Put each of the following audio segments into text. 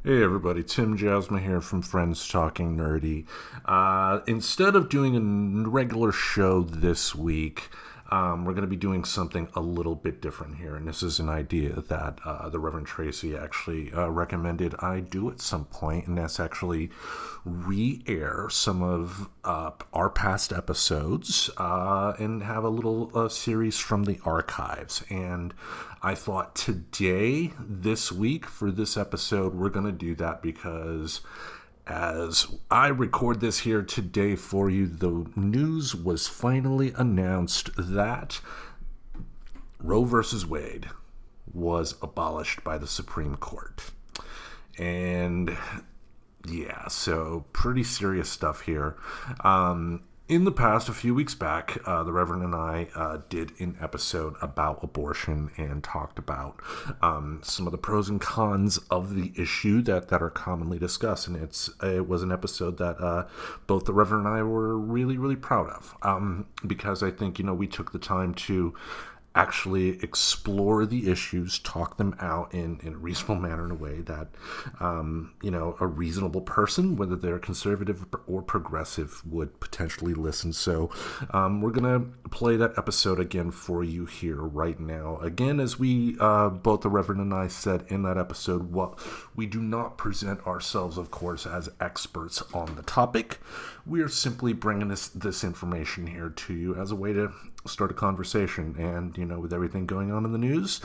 Hey everybody, Tim Jousma here from Friends Talking Nerdy. Instead of doing a regular show this week, we're going to be doing something a little bit different here. And this is an idea that the Reverend Tracy actually recommended I do at some point, and that's actually re-air some of our past episodes and have a little series from the archives. And I thought today, this week, for this episode, we're going to do that because as I record this here today for you, the news was finally announced that Roe versus Wade was abolished by the Supreme Court. And yeah, so pretty serious stuff here. In the past, a few weeks back, the Reverend and I did an episode about abortion and talked about some of the pros and cons of the issue that are commonly discussed. And it was an episode that both the Reverend and I were really, really proud of because I think, we took the time to actually explore the issues, talk them out in a reasonable manner, in a way that, a reasonable person, whether they're conservative or progressive, would potentially listen. So we're going to play that episode again for you here right now. Again, as we, both the Reverend and I said in that episode, we do not present ourselves, of course, as experts on the topic. We are simply bringing this information here to you as a way to start a conversation. And, with everything going on in the news,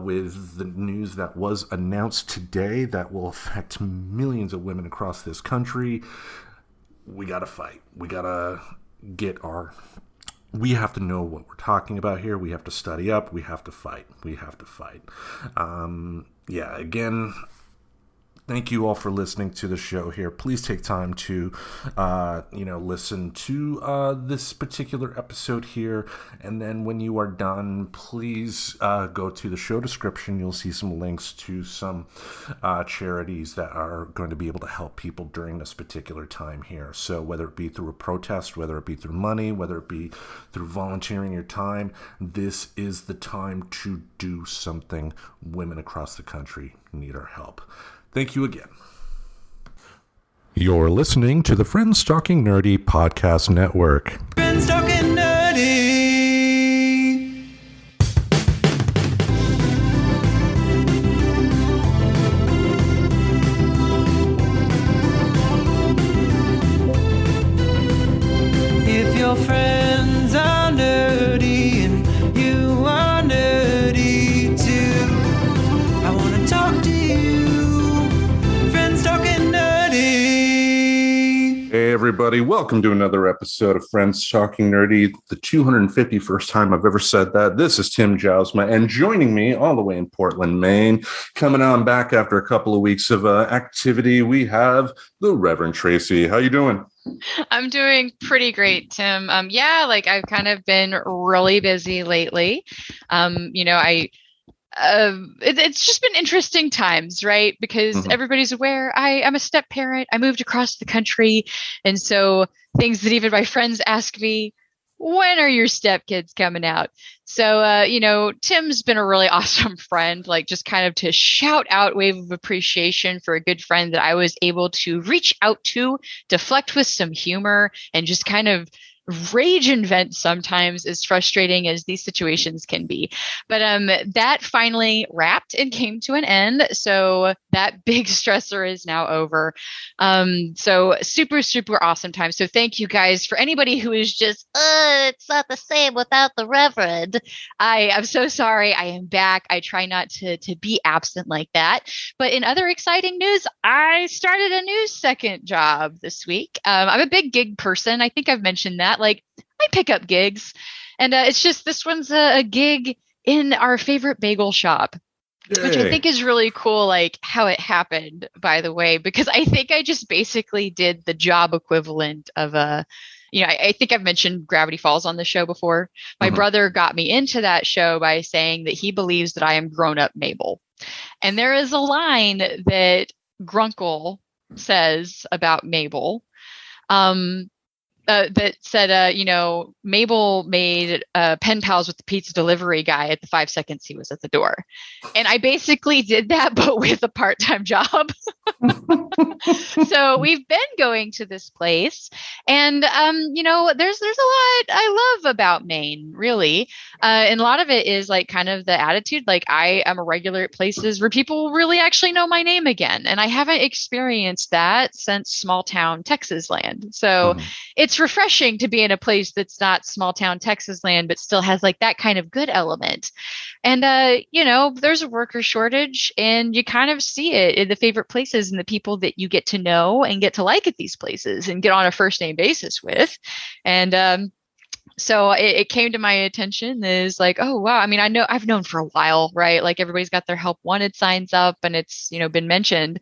with the news that was announced today that will affect millions of women across this country, we got to fight. We have to know what we're talking about here. We have to study up. We have to fight. Again, thank you all for listening to the show here. Please take time to, listen to this particular episode here. And then when you are done, please go to the show description. You'll see some links to some charities that are going to be able to help people during this particular time here. So whether it be through a protest, whether it be through money, whether it be through volunteering your time, this is the time to do something. Women across the country need our help. Thank you again. You're listening to the Friends Talking Nerdy Podcast Network. Friends Talking Nerdy. If your friends are nerdy and you are nerdy too, I want to talk to you. Hey everybody, welcome to another episode of Friends Talking Nerdy, the 251st time I've ever said that. This is Tim Jousma, and joining me all the way in Portland, Maine, coming on back after a couple of weeks of activity, we have the Reverend Tracy. How you doing? I'm doing pretty great, Tim. I've kind of been really busy lately. It's just been interesting times, right? Because everybody's aware I'm a step parent. I moved across the country. And so things that even my friends ask me, when are your stepkids coming out? So, Tim's been a really awesome friend, like just kind of to shout out wave of appreciation for a good friend that I was able to reach out to, deflect with some humor, and just kind of rage and vent sometimes, as frustrating as these situations can be. But that finally wrapped and came to an end. So that big stressor is now over. So super, super awesome time. So thank you guys. For anybody who is just, it's not the same without the Reverend. I'm so sorry. I am back. I try not to be absent like that. But in other exciting news, I started a new second job this week. I'm a big gig person. I think I've mentioned that. Like, I pick up gigs, and it's just, this one's a gig in our favorite bagel shop. Yay. Which I think is really cool, like how it happened, by the way, because I think I just basically did the job equivalent of I think I've mentioned Gravity Falls on the show before. My brother got me into that show by saying that he believes that I am grown-up Mabel. And there is a line that Grunkle says about Mabel. that said, Mabel made pen pals with the pizza delivery guy at the 5 seconds he was at the door. And I basically did that, but with a part-time job. So we've been going to this place, and there's a lot I love about Maine, really, and a lot of it is like kind of the attitude. Like, I am a regular at places where people really actually know my name again, and I haven't experienced that since small town Texas land. So it's refreshing to be in a place that's not small town Texas land, but still has like that kind of good element. And, there's a worker shortage, and you kind of see it in the favorite places and the people that you get to know and get to like at these places and get on a first name basis with. And so it came to my attention is like, oh, wow. I mean, I've known for a while, right? Like, everybody's got their help wanted signs up, and it's, been mentioned.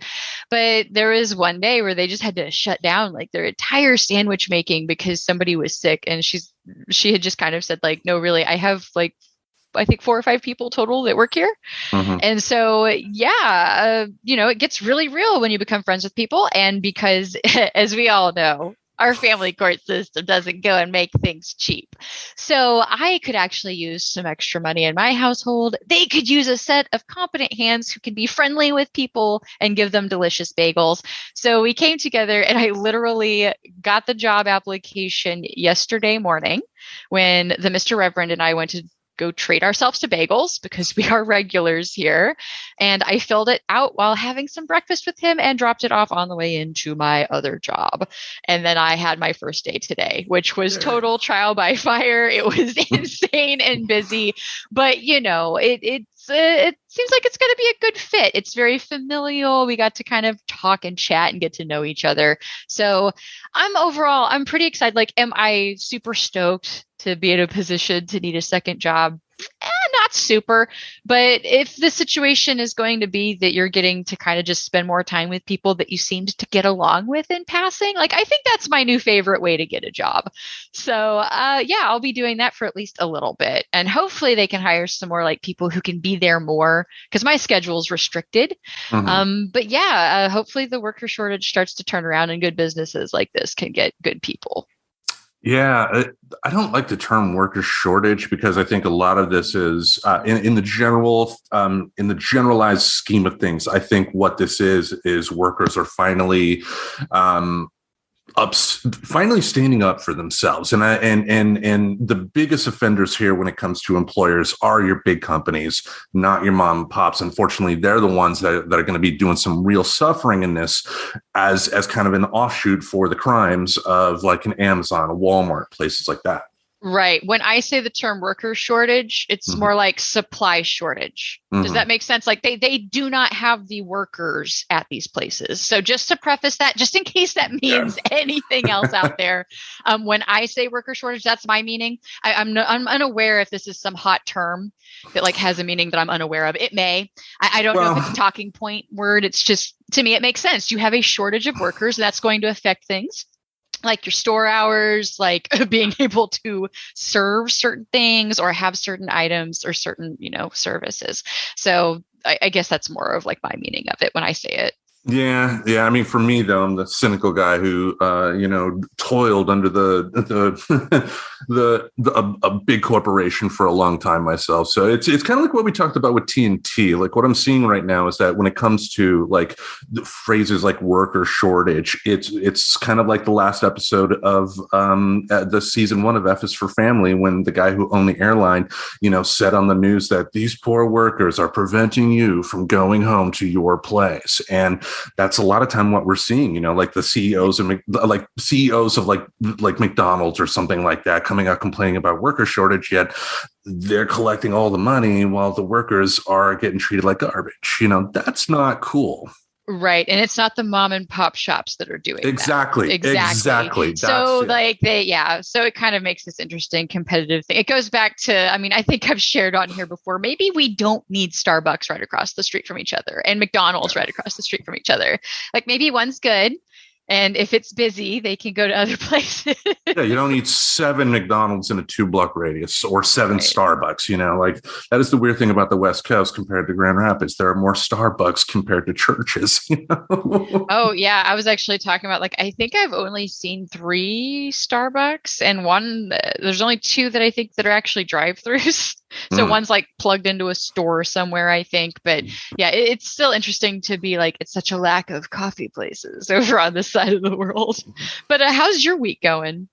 But there was one day where they just had to shut down like their entire sandwich making because somebody was sick. And she had just kind of said like, no, really, I have like, I think 4 or 5 people total that work here. And so, it gets really real when you become friends with people. And because, as we all know, our family court system doesn't go and make things cheap. So I could actually use some extra money in my household. They could use a set of competent hands who can be friendly with people and give them delicious bagels. So we came together, and I literally got the job application yesterday morning when the Mr. Reverend and I went to go treat ourselves to bagels because we are regulars here. And I filled it out while having some breakfast with him and dropped it off on the way into my other job. And then I had my first day today, which was total trial by fire. It was insane and busy, but it seems like it's going to be a good fit. It's very familial. We got to kind of talk and chat and get to know each other. So I'm pretty excited. Like, am I super stoked to be in a position to need a second job? Not super, but if the situation is going to be that you're getting to kind of just spend more time with people that you seemed to get along with in passing, like, I think that's my new favorite way to get a job. So I'll be doing that for at least a little bit, and hopefully they can hire some more like people who can be there more because my schedule is restricted. But hopefully the worker shortage starts to turn around and good businesses like this can get good people. Yeah, I don't like the term worker shortage because I think a lot of this is in the generalized scheme of things. I think what this is workers are finally finally standing up for themselves. And the biggest offenders here when it comes to employers are your big companies, not your mom and pops. Unfortunately, they're the ones that are going to be doing some real suffering in this as kind of an offshoot for the crimes of like an Amazon, a Walmart, places like that. Right. When I say the term worker shortage, it's more like supply shortage. Does that make sense? Like they do not have the workers at these places. So just to preface that, just in case that means anything else out there, when I say worker shortage, that's my meaning. I'm unaware if this is some hot term that like has a meaning that I'm unaware of. It may. I don't know if it's a talking point word. It's just, to me, it makes sense. You have a shortage of workers, and that's going to affect things like your store hours, like being able to serve certain things or have certain items or certain, services. So I guess that's more of like my meaning of it when I say it. Yeah. I mean, for me though, I'm the cynical guy who, toiled under a big corporation for a long time myself. So it's kind of like what we talked about with TNT. Like what I'm seeing right now is that when it comes to like the phrases like worker shortage, it's kind of like the last episode of the season 1 of F is for Family, when the guy who owned the airline, said on the news that these poor workers are preventing you from going home to your place. And that's a lot of time what we're seeing, like the CEOs of like McDonald's or something like that coming out complaining about worker shortage, yet they're collecting all the money while the workers are getting treated like garbage. That's not cool. Right. And it's not the mom and pop shops that are doing Exactly. So so it kind of makes this interesting competitive thing. It goes back to, I think I've shared on here before, maybe we don't need Starbucks right across the street from each other and McDonald's right across the street from each other. Like maybe one's good And if it's busy, they can go to other places. Yeah, you don't need 7 McDonald's in a 2-block radius or 7 Right. Starbucks. Like that is the weird thing about the West Coast compared to Grand Rapids. There are more Starbucks compared to churches. Oh, yeah. I was actually talking about, like, I think I've only seen 3 Starbucks, and there's only 2 that I think that are actually drive-throughs. So one's like plugged into a store somewhere, I think. But yeah, it's still interesting to be like, it's such a lack of coffee places over on this side of the world. But how's your week going?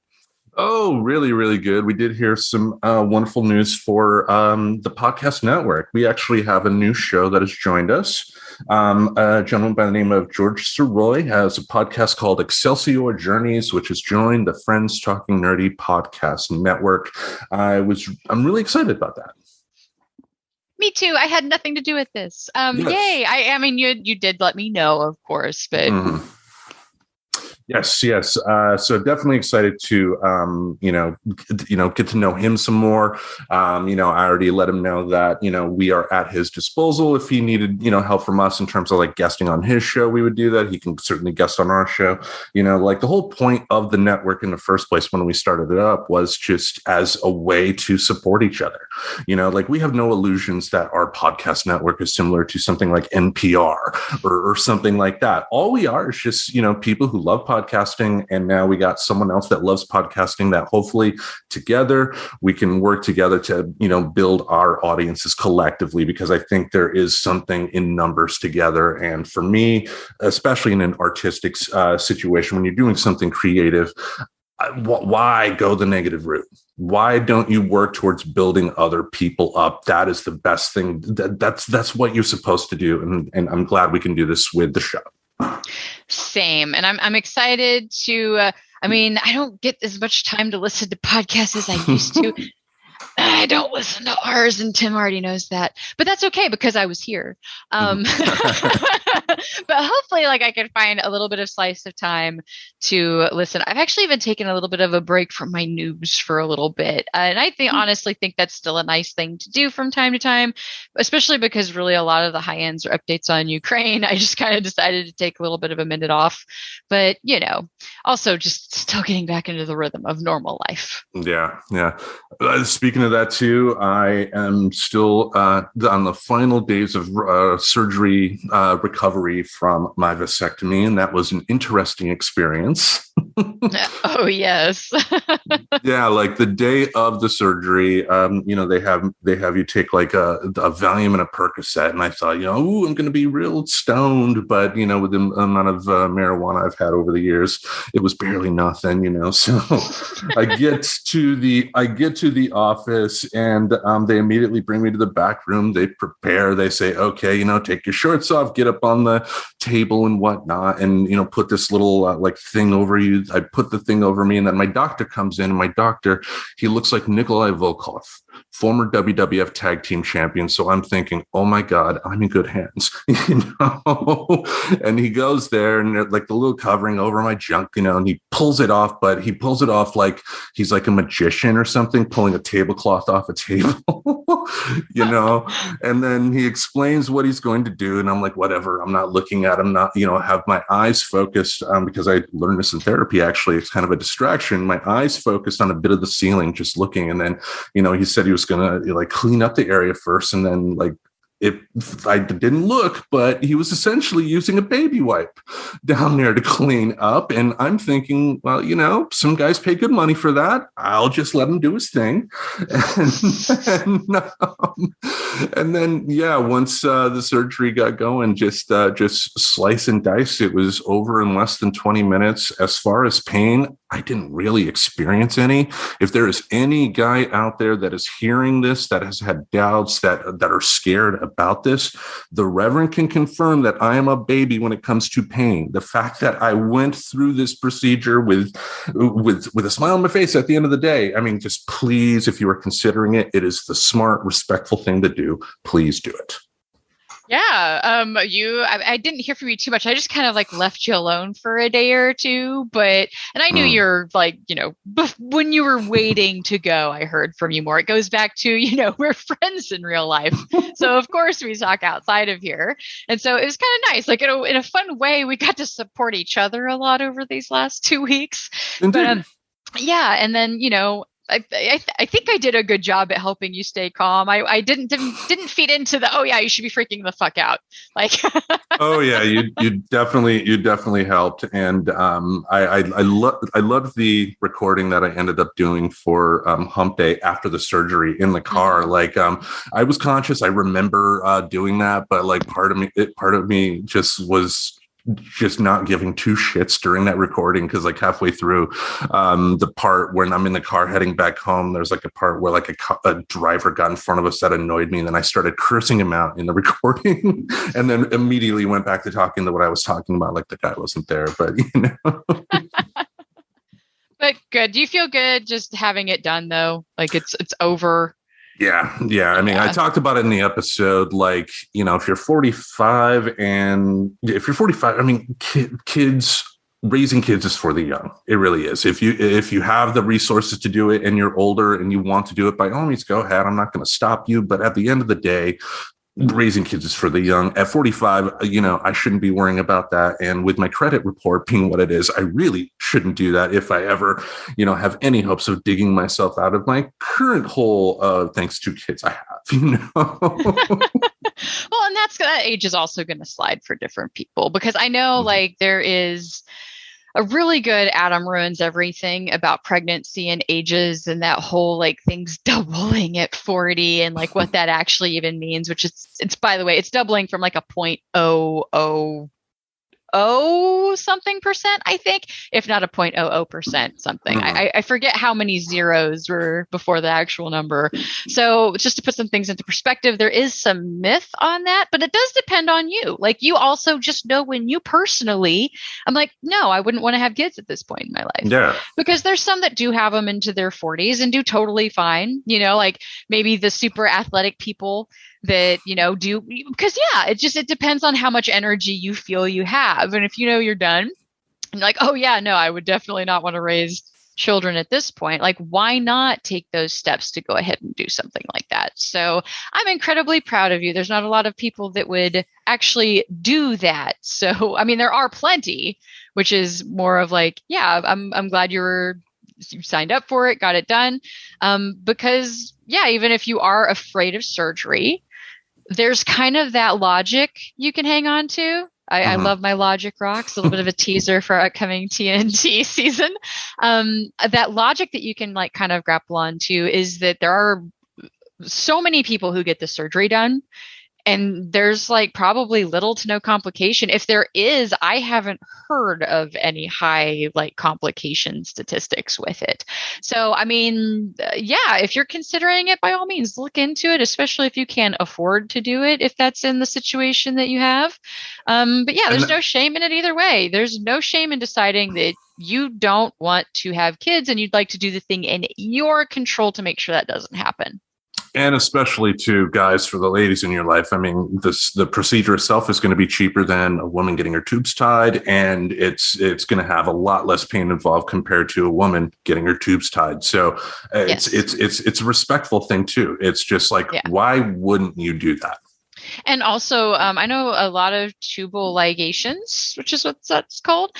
Oh, really, really good. We did hear some wonderful news for the podcast network. We actually have a new show that has joined us. A gentleman by the name of George Soroy has a podcast called Excelsior Journeys, which has joined the Friends Talking Nerdy podcast network. I'm really excited about that. Me too. I had nothing to do with this. Yes. Yay. I mean, you did let me know, of course, but Yes. So definitely excited to, get to know him some more. I already let him know that, we are at his disposal. If he needed, help from us in terms of like guesting on his show, we would do that. He can certainly guest on our show. Like the whole point of the network in the first place when we started it up was just as a way to support each other. Like we have no illusions that our podcast network is similar to something like NPR or something like that. All we are is just, people who love podcasting, and now we got someone else that loves podcasting that hopefully together we can work together to build our audiences collectively, because I think there is something in numbers together. And for me, especially in an artistic situation, when you're doing something creative, why go the negative route? Why don't you work towards building other people up? That is the best thing. That's what you're supposed to do, and I'm glad we can do this with the show. Same. And I'm excited to, I don't get as much time to listen to podcasts as I used to. I don't listen to ours, and Tim already knows that, but that's okay because I was here. But hopefully, like, I can find a little bit of slice of time to listen. I've actually even taken a little bit of a break from my news for a little bit, and I honestly think that's still a nice thing to do from time to time, especially because really a lot of the high ends are updates on Ukraine. I just kind of decided to take a little bit of a minute off, but also just still getting back into the rhythm of normal life. Yeah. Speaking of that too, I am still on the final days of surgery recovery from my vasectomy, and that was an interesting experience. Oh, yes. Yeah, like the day of the surgery, they have you take like a Valium and a Percocet, and I thought, I'm going to be real stoned, but with the amount of marijuana I've had over the years, it was barely nothing, So I get to the office, and they immediately bring me to the back room. They prepare. They say, okay, take your shorts off, get up on the table and whatnot, and put this little thing over you. I put the thing over me, and then my doctor comes in, and my doctor, he looks like Nikolai Volkov, former WWF tag team champion. So I'm thinking, oh my God, I'm in good hands, and he goes there, and like the little covering over my junk, and he pulls it off, but he pulls it off like he's like a magician or something, pulling a tablecloth off a table, and then he explains what he's going to do. And I'm like, whatever, I'm not looking at him, not, have my eyes focused, because I learned this in therapy. Actually, it's kind of a distraction. My eyes focused on a bit of the ceiling, just looking. And then, he said he was going to like clean up the area first. And then I didn't look, but he was essentially using a baby wipe down there to clean up. And I'm thinking, well, some guys pay good money for that. I'll just let him do his thing. And then, once the surgery got going, just slice and dice. It was over in less than 20 minutes. As far as pain, I didn't really experience any. If there is any guy out there that is hearing this, that has had doubts, that are scared about this, the Reverend can confirm that I am a baby when it comes to pain. The fact that I went through this procedure with a smile on my face at the end of the day, I mean, just please, if you are considering it, it is the smart, respectful thing to do. Please do it. Yeah, I didn't hear from you too much. I just kind of like left you alone for a day or two, and I knew Mm. you're like, when you were waiting to go, I heard from you more. It goes back to, we're friends in real life. So of course we talk outside of here. And so it was kind of nice. Like in a fun way, we got to support each other a lot over these last 2 weeks. But Indeed. yeah, and then I think I did a good job at helping you stay calm. I didn't feed into the, oh yeah, you should be freaking the fuck out. Like Oh yeah, you definitely helped, and I loved the recording that I ended up doing for Hump Day after the surgery in the car. Mhm. Like I was conscious. I remember doing that, but like part of me just was just not giving two shits during that recording, because like halfway through the part when I'm in the car heading back home, there's like a part where like a driver got in front of us that annoyed me, and then I started cursing him out in the recording and then immediately went back to talking to what I was talking about, like the guy wasn't there. But But good. Do you feel good just having it done though? Like it's over. yeah, I mean, I Yeah. talked about it in the episode, like, if you're 45, I mean, kids, raising kids is for the young. It really is. If you have the resources to do it and you're older and you want to do it, by all means, go ahead. I'm not going to stop you. But at the end of the day, raising kids is for the young. At 45, I shouldn't be worrying about that. And with my credit report being what it is, I really shouldn't do that if I ever, have any hopes of digging myself out of my current hole, thanks to kids I have. Well, and that age is also going to slide for different people because I know like there is a really good Adam Ruins Everything about pregnancy and ages and that whole like things doubling at 40 and like what that actually even means, which it's by the way, it's doubling from like a 0.00 something percent, I think, if not a 0.00% something. I forget how many zeros were before the actual number. So just to put some things into perspective, there is some myth on that, but it does depend on you. Like you also just know when you personally, I'm like, no, I wouldn't want to have kids at this point in my life. Yeah. Because there's some that do have them into their 40s and do totally fine, like maybe the super athletic people that do, because yeah, it depends on how much energy you feel you have, and if you're done and you're like, oh yeah, no, I would definitely not want to raise children at this point, like why not take those steps to go ahead and do something like that? So I'm incredibly proud of you. There's not a lot of people that would actually do that, so I mean there are plenty, which is more of like, yeah, I'm glad you signed up for it, got it done, because yeah, even if you are afraid of surgery, there's kind of that logic you can hang on to. I love my logic rocks. A little bit of a teaser for our upcoming TNT season. That logic that you can like kind of grapple onto is that there are so many people who get the surgery done, and there's like probably little to no complication. If there is, I haven't heard of any high like complication statistics with it. So, I mean, yeah, if you're considering it, by all means, look into it, especially if you can afford to do it, if that's in the situation that you have. But yeah, there's no shame in it either way. There's no shame in deciding that you don't want to have kids and you'd like to do the thing in your control to make sure that doesn't happen. And especially to guys, for the ladies in your life, I mean, the procedure itself is going to be cheaper than a woman getting her tubes tied, and it's going to have a lot less pain involved compared to a woman getting her tubes tied. So it's a respectful thing too. It's just like, why wouldn't you do that? And also, I know a lot of tubal ligations, which is what that's called.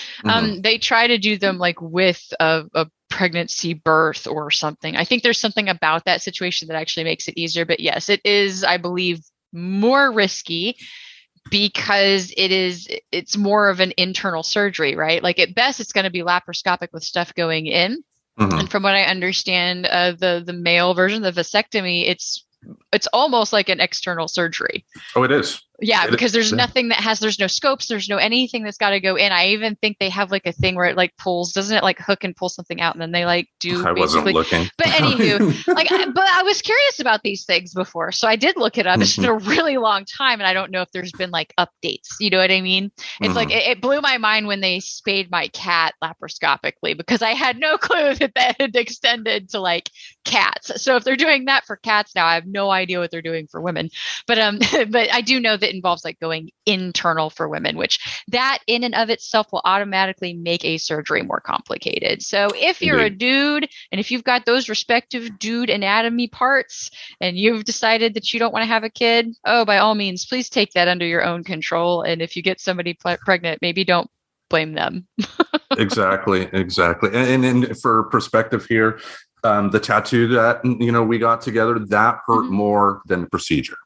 They try to do them like with a pregnancy birth or something. I think there's something about that situation that actually makes it easier. But yes, it is, I believe, more risky because it's more of an internal surgery, right? Like at best, it's going to be laparoscopic with stuff going in. And from what I understand, the male version, the vasectomy, it's almost like an external surgery. Oh, it is. Yeah, because there's nothing there's no scopes, there's no anything that's got to go in. I even think they have like a thing where it like pulls, doesn't it like hook and pull something out, and then they like do. I wasn't looking. But anywho, but I was curious about these things before, so I did look it up. It's been a really long time, and I don't know if there's been like updates. You know what I mean? It's like it blew my mind when they spayed my cat laparoscopically because I had no clue that had extended to like cats. So if they're doing that for cats now, I have no idea what they're doing for women. But but I do know that it involves like going internal for women, which that in and of itself will automatically make a surgery more complicated. So if you're a dude and if you've got those respective dude anatomy parts and you've decided that you don't want to have a kid, oh, by all means, please take that under your own control. And if you get somebody pregnant, maybe don't blame them. Exactly. And for perspective here, the tattoo that we got together, that hurt more than the procedure.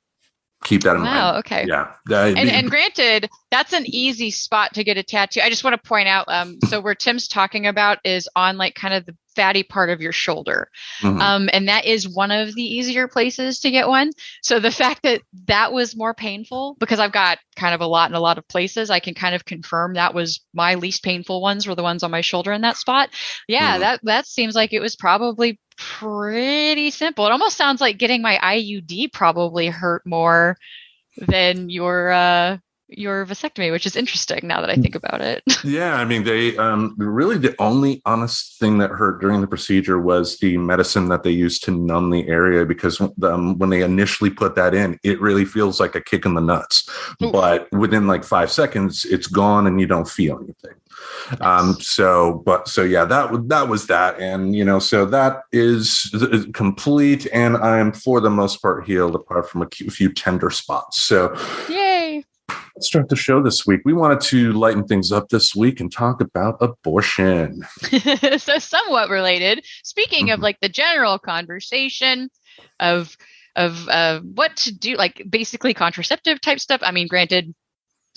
Keep that in mind. Wow. Okay. Yeah. And granted, that's an easy spot to get a tattoo. I just want to point out, so where Tim's talking about is on like kind of the fatty part of your shoulder. And that is one of the easier places to get one. So the fact that that was more painful, because I've got kind of a lot in a lot of places, I can kind of confirm that was my least painful ones were the ones on my shoulder in that spot. Yeah, that seems like it was probably pretty simple. It almost sounds like getting my IUD probably hurt more than your vasectomy, which is interesting now that I think about it. Yeah, I mean, they really the only honest thing that hurt during the procedure was the medicine that they used to numb the area, because when they initially put that in, it really feels like a kick in the nuts. Ooh. But within like 5 seconds, it's gone and you don't feel anything. So yeah, that was that. And, so that is complete. And I'm for the most part healed apart from a few tender spots. So yay. Let's start the show this week. We wanted to lighten things up this week and talk about abortion. So somewhat related, speaking of like the general conversation of what to do, like basically contraceptive type stuff. I mean, granted,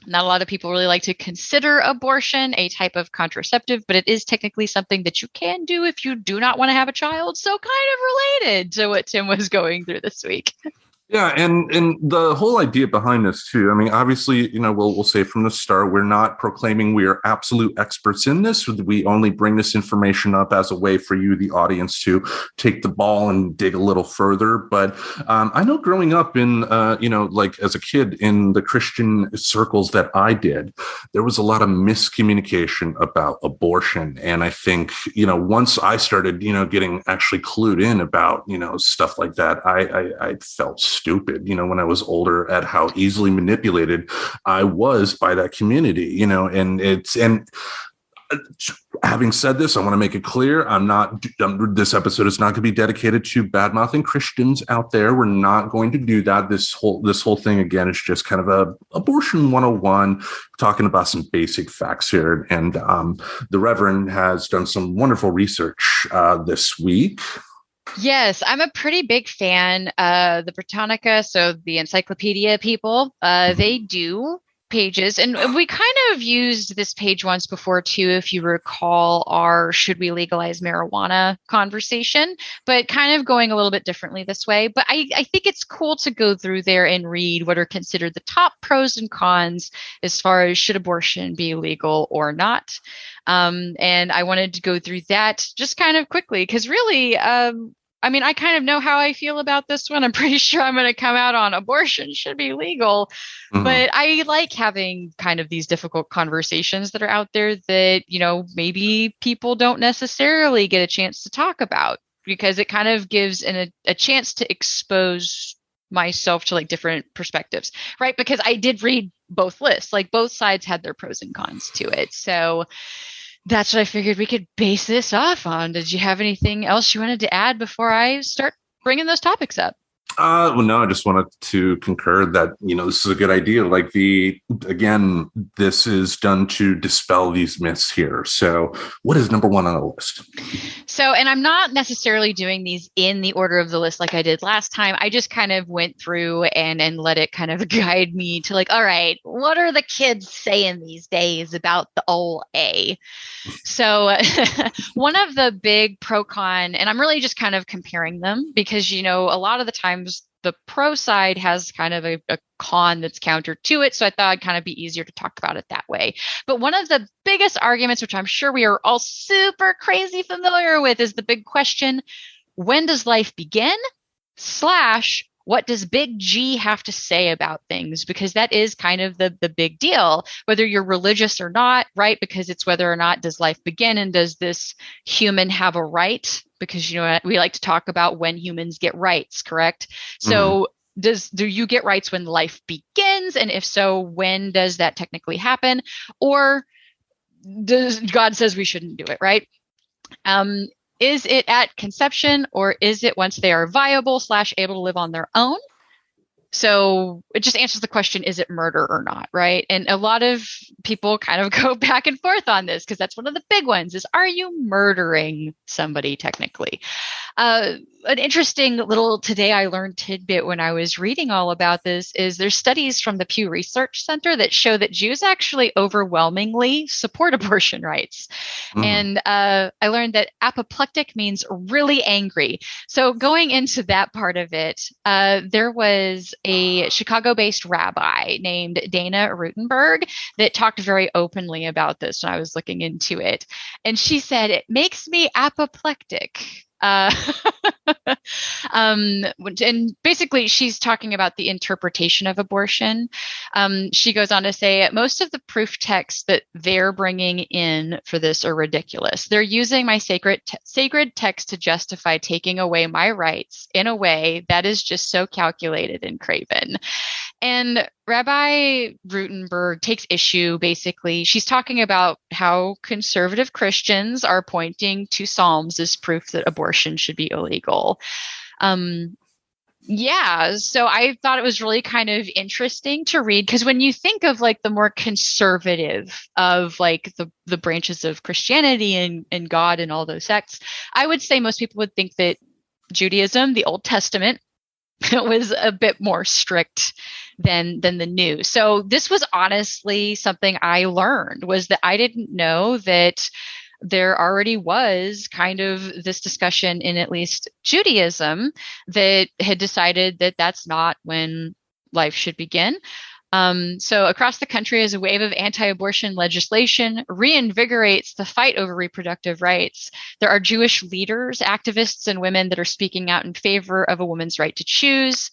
not a lot of people really like to consider abortion a type of contraceptive, but it is technically something that you can do if you do not want to have a child. So kind of related to what Tim was going through this week. Yeah, and the whole idea behind this too. I mean, obviously, we'll say from the start, we're not proclaiming we are absolute experts in this. We only bring this information up as a way for you, the audience, to take the ball and dig a little further. But I know growing up in, like as a kid in the Christian circles that I did, there was a lot of miscommunication about abortion. And I think, once I started, getting actually clued in about, stuff like that, I felt stupid, when I was older, at how easily manipulated I was by that community, and having said this, I want to make it clear, this episode is not going to be dedicated to bad-mouthing Christians out there. We're not going to do that. This whole thing, again, is just kind of a abortion 101, talking about some basic facts here. And the Reverend has done some wonderful research this week. Yes, I'm a pretty big fan. The Britannica, so the encyclopedia people, they do pages. And we kind of used this page once before, too, if you recall our should we legalize marijuana conversation, but kind of going a little bit differently this way. But I think it's cool to go through there and read what are considered the top pros and cons as far as should abortion be legal or not. And I wanted to go through that just kind of quickly because really, I kind of know how I feel about this one. I'm pretty sure I'm going to come out on abortion should be legal, but I like having kind of these difficult conversations that are out there that, maybe people don't necessarily get a chance to talk about, because it kind of gives a chance to expose myself to like different perspectives, right? Because I did read both lists, like both sides had their pros and cons to it. So that's what I figured we could base this off on. Did you have anything else you wanted to add before I start bringing those topics up? Well, no, I just wanted to concur that, this is a good idea. Like this is done to dispel these myths here. So what is number one on the list? So, and I'm not necessarily doing these in the order of the list like I did last time. I just kind of went through and let it kind of guide me to like, all right, what are the kids saying these days about the old A? So one of the big pro con, and I'm really just kind of comparing them because, a lot of the times the pro side has kind of a con that's counter to it. So I thought it'd kind of be easier to talk about it that way. But one of the biggest arguments, which I'm sure we are all super crazy familiar with, is the big question, when does life begin? / what does big G have to say about things? Because that is kind of the big deal, whether you're religious or not, right? Because it's whether or not does life begin and does this human have a right? Because, we like to talk about when humans get rights, correct? So do you get rights when life begins? And if so, when does that technically happen? Or does God says we shouldn't do it, right? Is it at conception, or is it once they are viable / able to live on their own? So it just answers the question, is it murder or not, right? And a lot of people kind of go back and forth on this, because that's one of the big ones, is, are you murdering somebody technically? An interesting little today I learned tidbit when I was reading all about this is there's studies from the Pew Research Center that show that Jews actually overwhelmingly support abortion rights. And I learned that apoplectic means really angry. So going into that part of it, there was a Chicago-based rabbi named Dana Rutenberg that talked very openly about this when I was looking into it. And she said, it makes me apoplectic. And basically she's talking about the interpretation of abortion. She goes on to say, most of the proof texts that they're bringing in for this are ridiculous. They're using my sacred text to justify taking away my rights in a way that is just so calculated and craven. And Rabbi Rutenberg takes issue, basically. She's talking about how conservative Christians are pointing to Psalms as proof that abortion should be illegal. Yeah, so I thought it was really kind of interesting to read, because when you think of like the more conservative of like the branches of Christianity and God and all those sects, I would say most people would think that Judaism, the Old Testament, was a bit more strict than the new. So this was honestly something I learned, was that I didn't know that there already was kind of this discussion in at least Judaism that had decided that that's not when life should begin. So across the country, as a wave of anti-abortion legislation reinvigorates the fight over reproductive rights, there are Jewish leaders, activists, and women that are speaking out in favor of a woman's right to choose.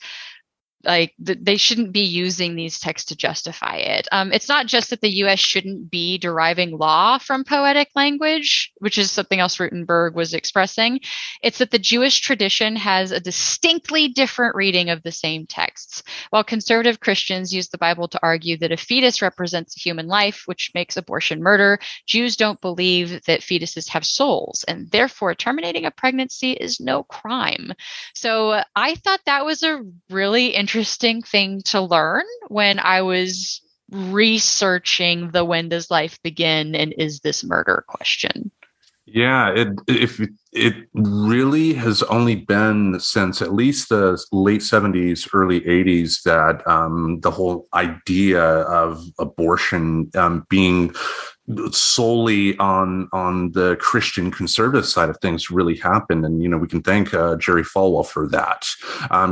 Like they shouldn't be using these texts to justify it. It's not just that the U.S. shouldn't be deriving law from poetic language, which is something else Rutenberg was expressing. It's that the Jewish tradition has a distinctly different reading of the same texts. While conservative Christians use the Bible to argue that a fetus represents a human life, which makes abortion murder, Jews don't believe that fetuses have souls, and therefore terminating a pregnancy is no crime. So I thought that was a really interesting thing to learn when I was researching the when does life begin and is this murder question. Yeah, it really has only been since at least the late 70s, early 80s that the whole idea of abortion being solely on the Christian conservative side of things really happened. And, you know, we can thank Jerry Falwell for that,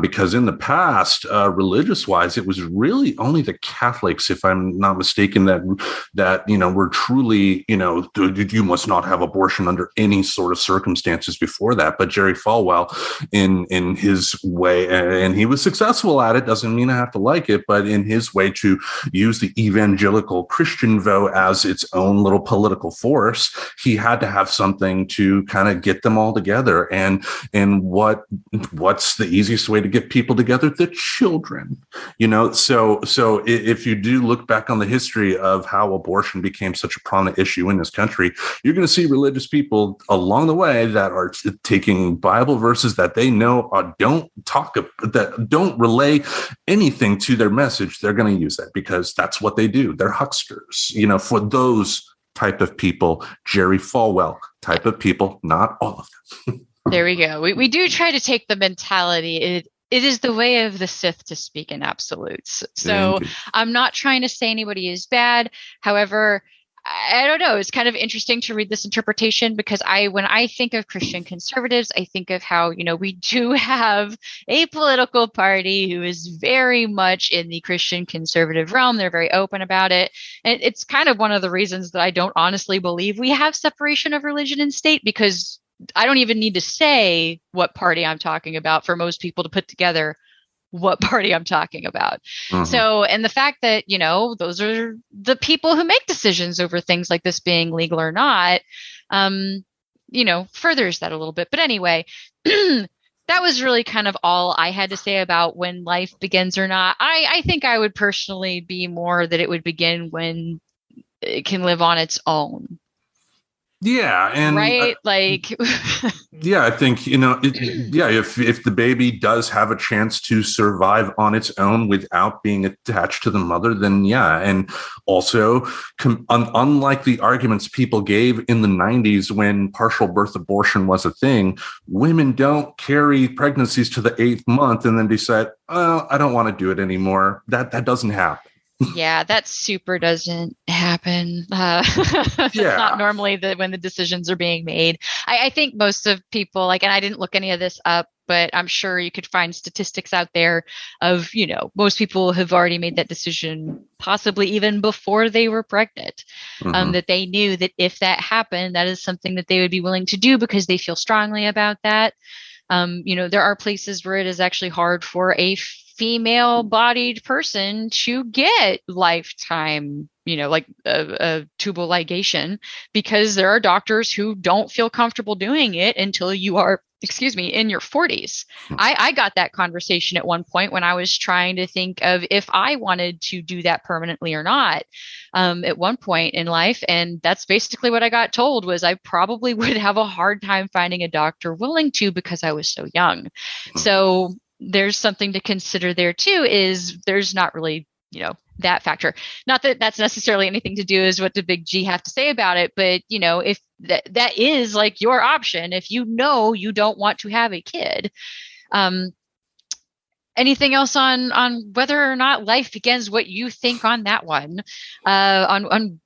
because in the past, religious wise, it was really only the Catholics, if I'm not mistaken, that, you know, were truly, you know, you must not have abortion under any sort of circumstances before that. But Jerry Falwell, in his way, and he was successful at it, doesn't mean I have to like it, but in his way to use the evangelical Christian vote as its own little political force, he had to have something to kind of get them all together. And what's the easiest way to get people together? The children, you know. So if you do look back on the history of how abortion became such a prominent issue in this country, you're going to see religious people along the way that are taking Bible verses that they know that don't relay anything to their message. They're going to use that because that's what they do. They're hucksters, you know. For those type of people, Jerry Falwell type of people, not all of them. There we go. We do try to take the mentality. It is the way of the Sith to speak in absolutes. So Indeed. I'm not trying to say anybody is bad. However, I don't know. It's kind of interesting to read this interpretation, because when I think of Christian conservatives, I think of how, you know, we do have a political party who is very much in the Christian conservative realm. They're very open about it. And it's kind of one of the reasons that I don't honestly believe we have separation of religion and state, because I don't even need to say what party I'm talking about for most people to put together what party I'm talking about. Mm-hmm. So, and the fact that, you know, those are the people who make decisions over things like this being legal or not, you know, furthers that a little bit. But anyway, that was really kind of all I had to say about when life begins or not. I think I would personally be more that it would begin when it can live on its own. Yeah, and right? Like, yeah, I think, yeah, if the baby does have a chance to survive on its own without being attached to the mother, then yeah. And also, unlike the arguments people gave in the 90s when partial birth abortion was a thing, women don't carry pregnancies to the 8th month and then decide, oh, I don't want to do it anymore. That doesn't happen. Yeah, that super doesn't happen. That's not normally when the decisions are being made. I think most of people, like, and I didn't look any of this up, but I'm sure you could find statistics out there of, most people have already made that decision, possibly even before they were pregnant, that they knew that if that happened, that is something that they would be willing to do because they feel strongly about that. There are places where it is actually hard for a female-bodied person to get lifetime, like a tubal ligation, because there are doctors who don't feel comfortable doing it until you are, in your 40s. I got that conversation at one point when I was trying to think of if I wanted to do that permanently or not, at one point in life. And that's basically what I got told was I probably would have a hard time finding a doctor willing to because I was so young. So there's something to consider there too, is there's not really, that factor. Not that that's necessarily anything to do is what the big G have to say about it. But, if that is like your option, if you don't want to have a kid, anything else on whether or not life begins, what you think on that one, on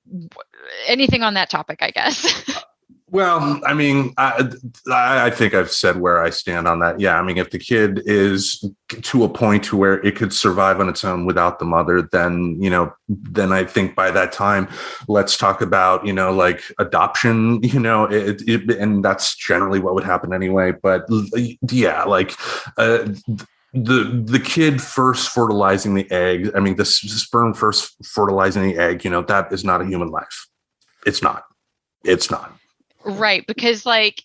anything on that topic, I guess. Well, I mean, I think I've said where I stand on that. Yeah, I mean, if the kid is to a point to where it could survive on its own without the mother, then, then I think by that time, let's talk about, like adoption, and that's generally what would happen anyway. But yeah, like the kid first fertilizing the egg. I mean, the sperm first fertilizing the egg, that is not a human life. It's not. Right, because like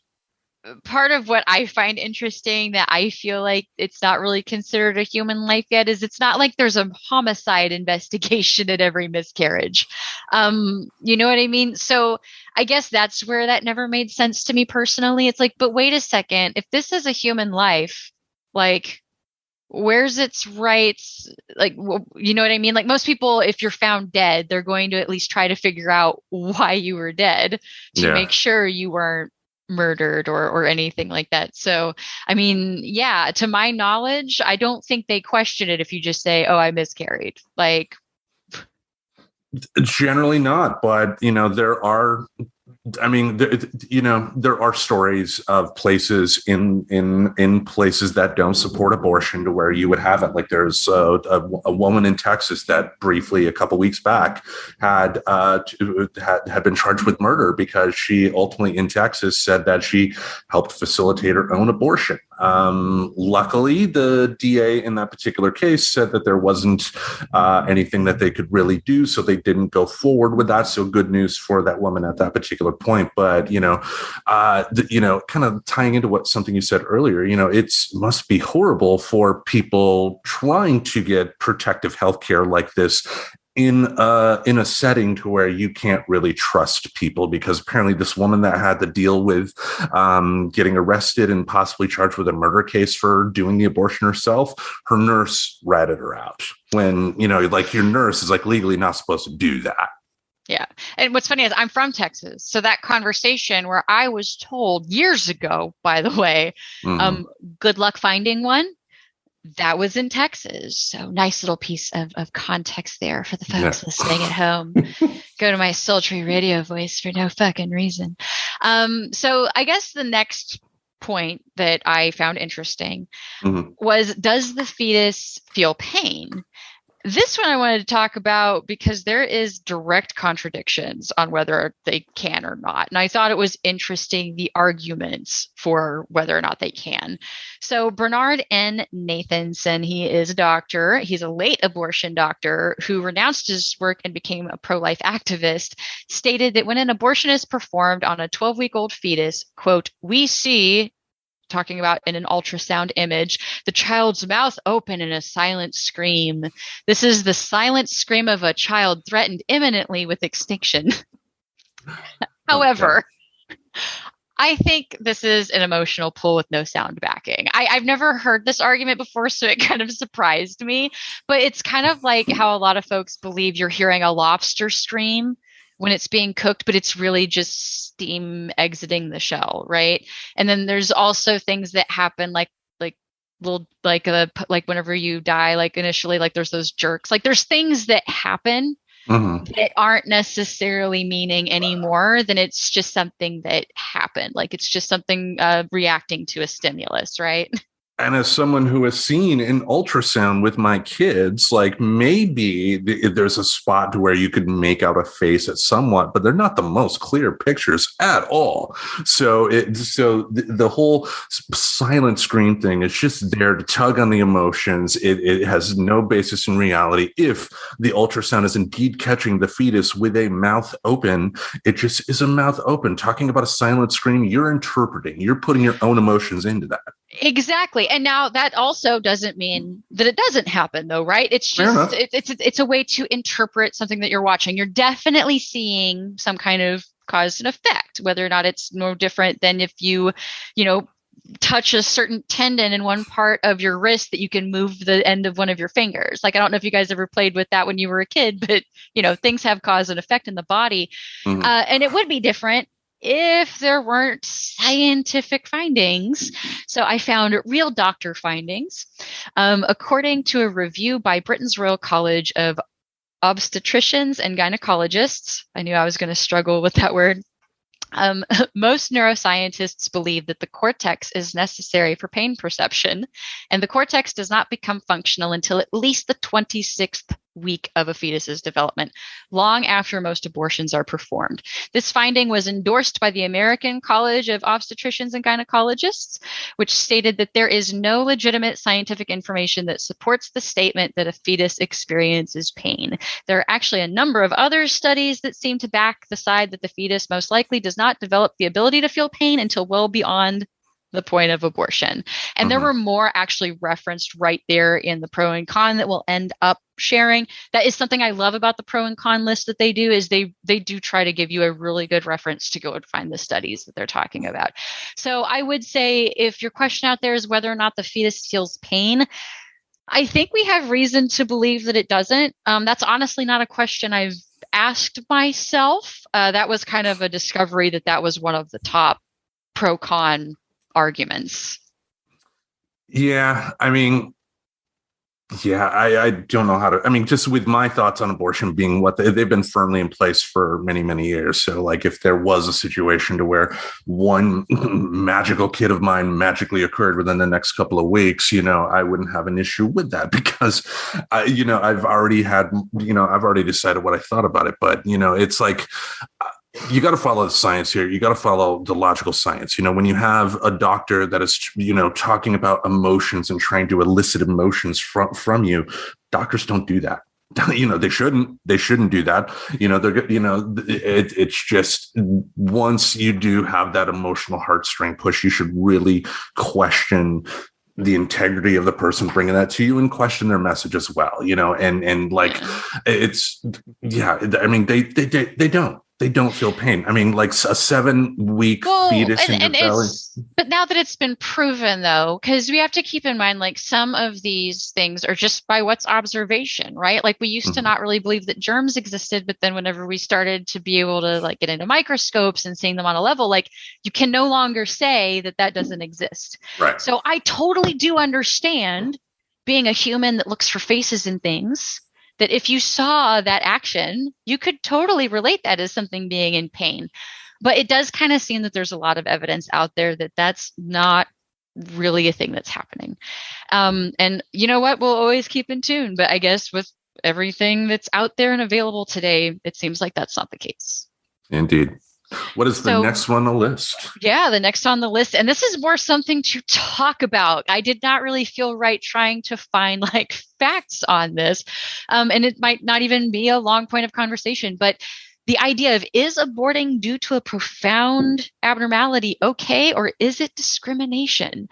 part of what I find interesting that I feel like it's not really considered a human life yet is it's not like there's a homicide investigation at every miscarriage. You know what I mean? So I guess that's where that never made sense to me personally. It's like, but wait a second, if this is a human life, like, where's its rights? Like, you know what I mean? Like most people, if you're found dead, they're going to at least try to figure out why you were dead to make sure you weren't murdered or anything like that. So, I mean, yeah, to my knowledge, I don't think they question it if you just say, oh, I miscarried. Like, generally not, but there are, I mean, there are stories of places in places that don't support abortion to where you would have it. Like there's a woman in Texas that briefly a couple weeks back had been charged with murder because she ultimately in Texas said that she helped facilitate her own abortion. Luckily, the DA in that particular case said that there wasn't anything that they could really do, so they didn't go forward with that. So good news for that woman at that particular point. But kind of tying into something you said earlier, it must be horrible for people trying to get protective health care like this in a setting to where you can't really trust people, because apparently this woman that had to deal with getting arrested and possibly charged with a murder case for doing the abortion herself, her nurse ratted her out when, like your nurse is like legally not supposed to do that. Yeah. And what's funny is I'm from Texas. So that conversation where I was told years ago, by the way, good luck finding one, that was in Texas. So nice little piece of context there for the folks listening at home. Go to my sultry radio voice for no fucking reason. So I guess the next point that I found interesting was, does the fetus feel pain? This one I wanted to talk about because there is direct contradictions on whether they can or not. And I thought it was interesting, the arguments for whether or not they can. So Bernard N. Nathanson, he is a doctor. He's a late abortion doctor who renounced his work and became a pro-life activist, stated that when an abortion is performed on a 12-week-old fetus, quote, we see talking about in an ultrasound image, the child's mouth open in a silent scream. This is the silent scream of a child threatened imminently with extinction. However, I think this is an emotional pull with no sound backing. I've never heard this argument before, so it kind of surprised me. But it's kind of like how a lot of folks believe you're hearing a lobster scream when it's being cooked, but it's really just steam exiting the shell, right? And then there's also things that happen like little like whenever you die, like initially, like there's those jerks. Like there's things that happen that aren't necessarily meaning any more than it's just something that happened. Like it's just something reacting to a stimulus, right? And as someone who has seen an ultrasound with my kids, like maybe there's a spot to where you could make out a face at somewhat, but they're not the most clear pictures at all. So the whole silent screen thing is just there to tug on the emotions. It has no basis in reality. If the ultrasound is indeed catching the fetus with a mouth open, it just is a mouth open. Talking about a silent scream, you're interpreting, you're putting your own emotions into that. Exactly. And now that also doesn't mean that it doesn't happen though, right? It's just it's a way to interpret something that you're watching. You're definitely seeing some kind of cause and effect, whether or not it's no different than if you touch a certain tendon in one part of your wrist that you can move the end of one of your fingers. Like I don't know if you guys ever played with that when you were a kid, but things have cause and effect in the body. And it would be different if there weren't scientific findings. So I found real doctor findings. According to a review by Britain's Royal College of Obstetricians and Gynecologists, I knew I was going to struggle with that word. Most neuroscientists believe that the cortex is necessary for pain perception, and the cortex does not become functional until at least the 26th week of a fetus's development, long after most abortions are performed. This finding was endorsed by the American College of Obstetricians and Gynecologists, which stated that there is no legitimate scientific information that supports the statement that a fetus experiences pain. There are actually a number of other studies that seem to back the side that the fetus most likely does not develop the ability to feel pain until well beyond the point of abortion. And there were more actually referenced right there in the pro and con that we'll end up sharing. That is something I love about the pro and con list that they do, is they do try to give you a really good reference to go and find the studies that they're talking about. So I would say if your question out there is whether or not the fetus feels pain, I think we have reason to believe that it doesn't. That's honestly not a question I've asked myself. That was kind of a discovery that was one of the top pro-con arguments. Yeah, I mean, I don't know how to, just with my thoughts on abortion being what they've been firmly in place for many, many years. So like if there was a situation to where one magical kid of mine magically occurred within the next couple of weeks, I wouldn't have an issue with that because, I've already decided what I thought about it. But, it's like, you got to follow the science here. You got to follow the logical science. When you have a doctor that is, talking about emotions and trying to elicit emotions from you, doctors don't do that. They shouldn't do that. It's just once you do have that emotional heartstring push, you should really question the integrity of the person bringing that to you and question their message as well, and like it's, they don't feel pain. Like a 7-week fetus in your belly. But now that it's been proven, though, because we have to keep in mind, like some of these things are just by what's observation, right? Like we used to not really believe that germs existed, but then whenever we started to be able to like get into microscopes and seeing them on a level, like you can no longer say that doesn't exist. Right. So I totally do understand being a human that looks for faces and things, that if you saw that action, you could totally relate that as something being in pain. But it does kind of seem that there's a lot of evidence out there that that's not really a thing that's happening. And you know what? We'll always keep in tune. But I guess with everything that's out there and available today, it seems like that's not the case. Indeed. What is the next one on the list? Yeah, the next on the list. And this is more something to talk about. I did not really feel right trying to find like facts on this. And it might not even be a long point of conversation, but the idea of, is aborting due to a profound abnormality okay, or is it discrimination?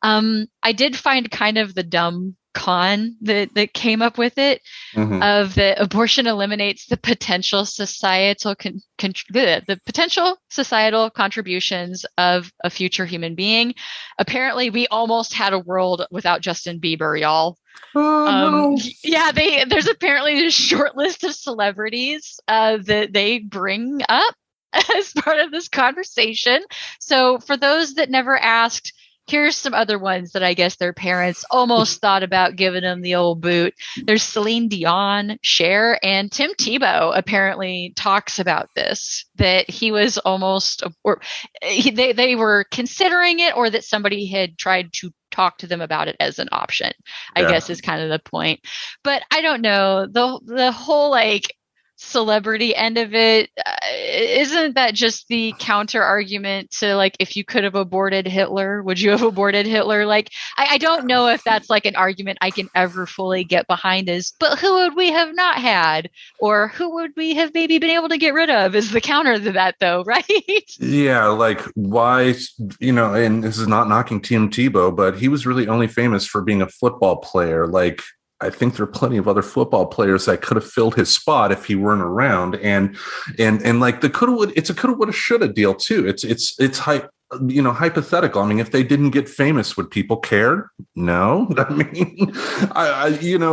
I did find kind of the dumb con that came up with it, of that abortion eliminates the potential societal the potential societal contributions of a future human being. Apparently, we almost had a world without Justin Bieber, y'all. No. Yeah, there's apparently a short list of celebrities that they bring up as part of this conversation. So for those that never asked, here's some other ones that I guess their parents almost thought about giving them the old boot. There's Celine Dion, Cher, and Tim Tebow apparently talks about this, that he was almost, or they were considering it, or that somebody had tried to talk to them about it as an option, I guess is kind of the point. But I don't know, the whole like celebrity end of it, isn't that just the counter argument to like, if you could have aborted Hitler, would you have aborted Hitler? Like, I don't know if that's like an argument I can ever fully get behind, is, but who would we have not had, or who would we have maybe been able to get rid of, is the counter to that though, right? Yeah, like why, and this is not knocking Tim Tebow, but he was really only famous for being a football player. Like, I think there are plenty of other football players that could have filled his spot if he weren't around. And like the it's a coulda, woulda, shoulda deal too. It's hypothetical. I mean, if they didn't get famous, would people care? No. I mean,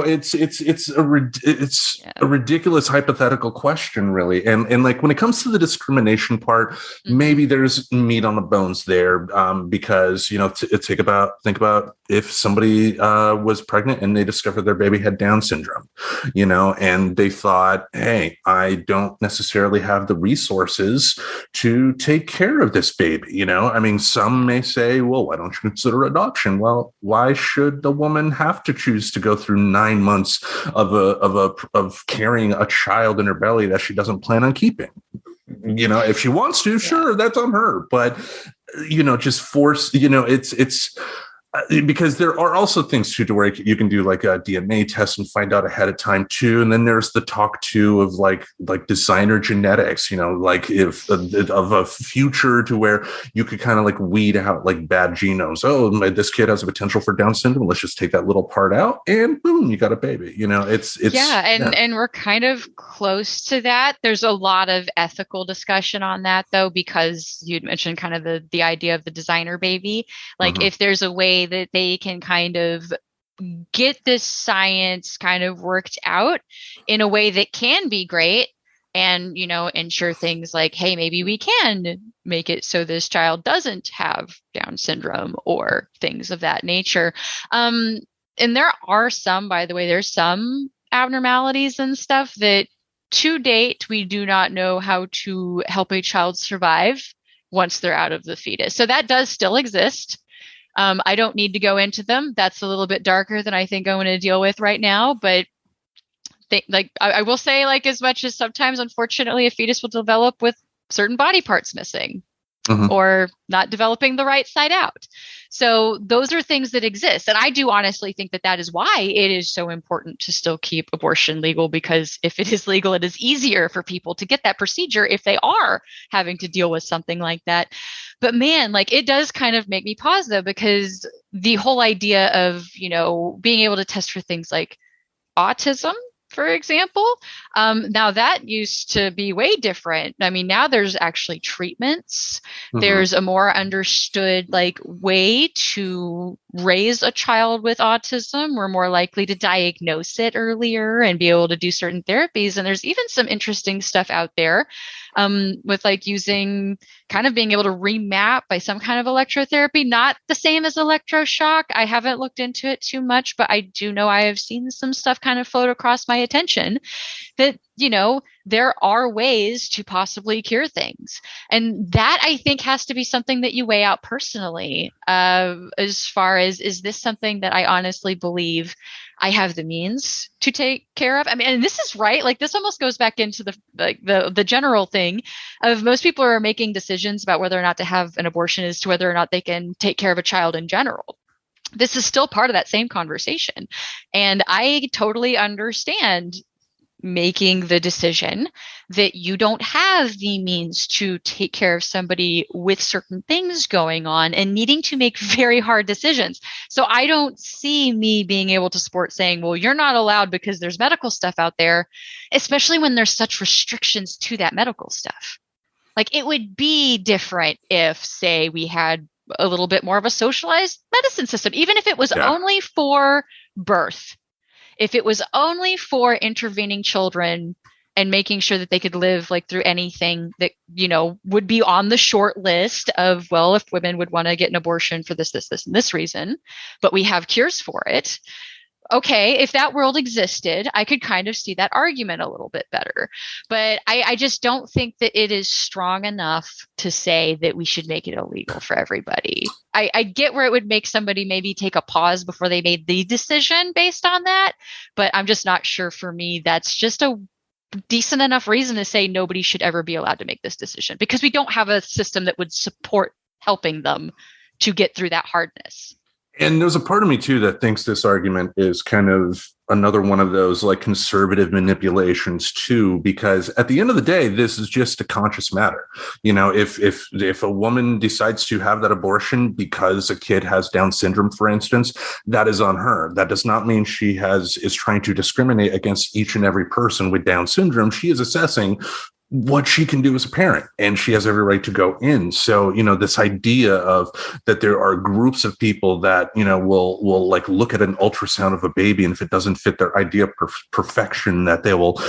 it's a ridiculous hypothetical question, really. And like when it comes to the discrimination part, maybe there's meat on the bones there, because think about if somebody was pregnant and they discovered their baby had Down syndrome, and they thought, hey, I don't necessarily have the resources to take care of this baby, I mean, some may say, well, why don't you consider adoption? Well, why should the woman have to choose to go through 9 months of carrying a child in her belly that she doesn't plan on keeping? If she wants to, sure, that's on her. But, just force, it's because there are also things too, to where you can do like a DNA test and find out ahead of time too. And then there's the talk too of like designer genetics, like if of a future to where you could kind of like weed out like bad genomes. Oh, this kid has a potential for Down syndrome. Let's just take that little part out and boom, you got a baby. And we're kind of close to that. There's a lot of ethical discussion on that though, because you'd mentioned kind of the idea of the designer baby. Like if there's a way that they can kind of get this science kind of worked out in a way that can be great, and ensure things like, hey, maybe we can make it so this child doesn't have Down syndrome or things of that nature. And there are some, by the way, there's some abnormalities and stuff that to date we do not know how to help a child survive once they're out of the fetus. So that does still exist. I don't need to go into them. That's a little bit darker than I think I'm going to deal with right now. But I will say, like, as much as sometimes, unfortunately, a fetus will develop with certain body parts missing or not developing the right side out. So those are things that exist. And I do honestly think that is why it is so important to still keep abortion legal, because if it is legal, it is easier for people to get that procedure if they are having to deal with something like that. But man, like, it does kind of make me pause though, because the whole idea of, being able to test for things like autism, for example, now that used to be way different. I mean, now there's actually treatments. There's a more understood way to raise a child with autism. We're more likely to diagnose it earlier and be able to do certain therapies. And there's even some interesting stuff out there with using kind of being able to remap by some kind of electrotherapy, not the same as electroshock. I haven't looked into it too much, but I do know I have seen some stuff kind of float across my attention that, there are ways to possibly cure things. And that, I think, has to be something that you weigh out personally, as far as, is this something that I honestly believe I have the means to take care of? I mean, and this is right. Like, this almost goes back into the general thing of most people are making decisions about whether or not to have an abortion as to whether or not they can take care of a child in general. This is still part of that same conversation. And I totally understand making the decision that you don't have the means to take care of somebody with certain things going on and needing to make very hard decisions. So I don't see me being able to support saying, well, you're not allowed because there's medical stuff out there, especially when there's such restrictions to that medical stuff. Like, it would be different if, say, we had a little bit more of a socialized medicine system, even if it was only for birth. If it was only for intervening children and making sure that they could live like through anything that, you know, would be on the short list of, well, if women would want to get an abortion for this, and this reason, but we have cures for it. Okay, if that world existed, I could kind of see that argument a little bit better. But I just don't think that it is strong enough to say that we should make it illegal for everybody. I get where it would make somebody maybe take a pause before they made the decision based on that, but I'm just not sure for me that's just a decent enough reason to say nobody should ever be allowed to make this decision, because we don't have a system that would support helping them to get through that hardness. And there's a part of me, too, that thinks this argument is kind of another one of those like conservative manipulations, too, because at the end of the day, this is just a conscious matter. You know, if a woman decides to have that abortion because a kid has Down syndrome, for instance, that is on her. That does not mean she is trying to discriminate against each and every person with Down syndrome. She is assessing what she can do as a parent, and she has every right to go in. So, you know, this idea of that there are groups of people that, you know, will like look at an ultrasound of a baby, and if it doesn't fit their idea of perfection, that they will,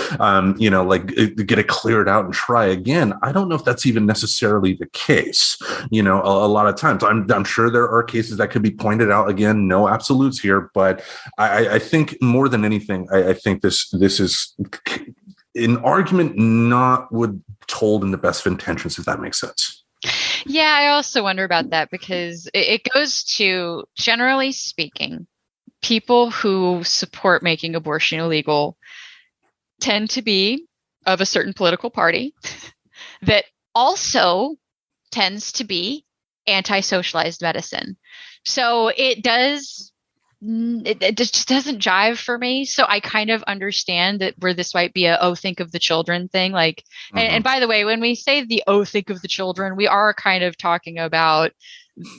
you know, like get it cleared out and try again. I don't know if that's even necessarily the case. You know, a lot of times I'm sure there are cases that could be pointed out. Again, no absolutes here, but I think more than anything, I think this is an argument not told in the best of intentions, if that makes sense. Yeah, I also wonder about that, because it goes to, generally speaking, people who support making abortion illegal tend to be of a certain political party that also tends to be anti-socialized medicine. So it just doesn't jive for me. So I kind of understand that where this might be think of the children thing. Like, and by the way, when we say think of the children, we are kind of talking about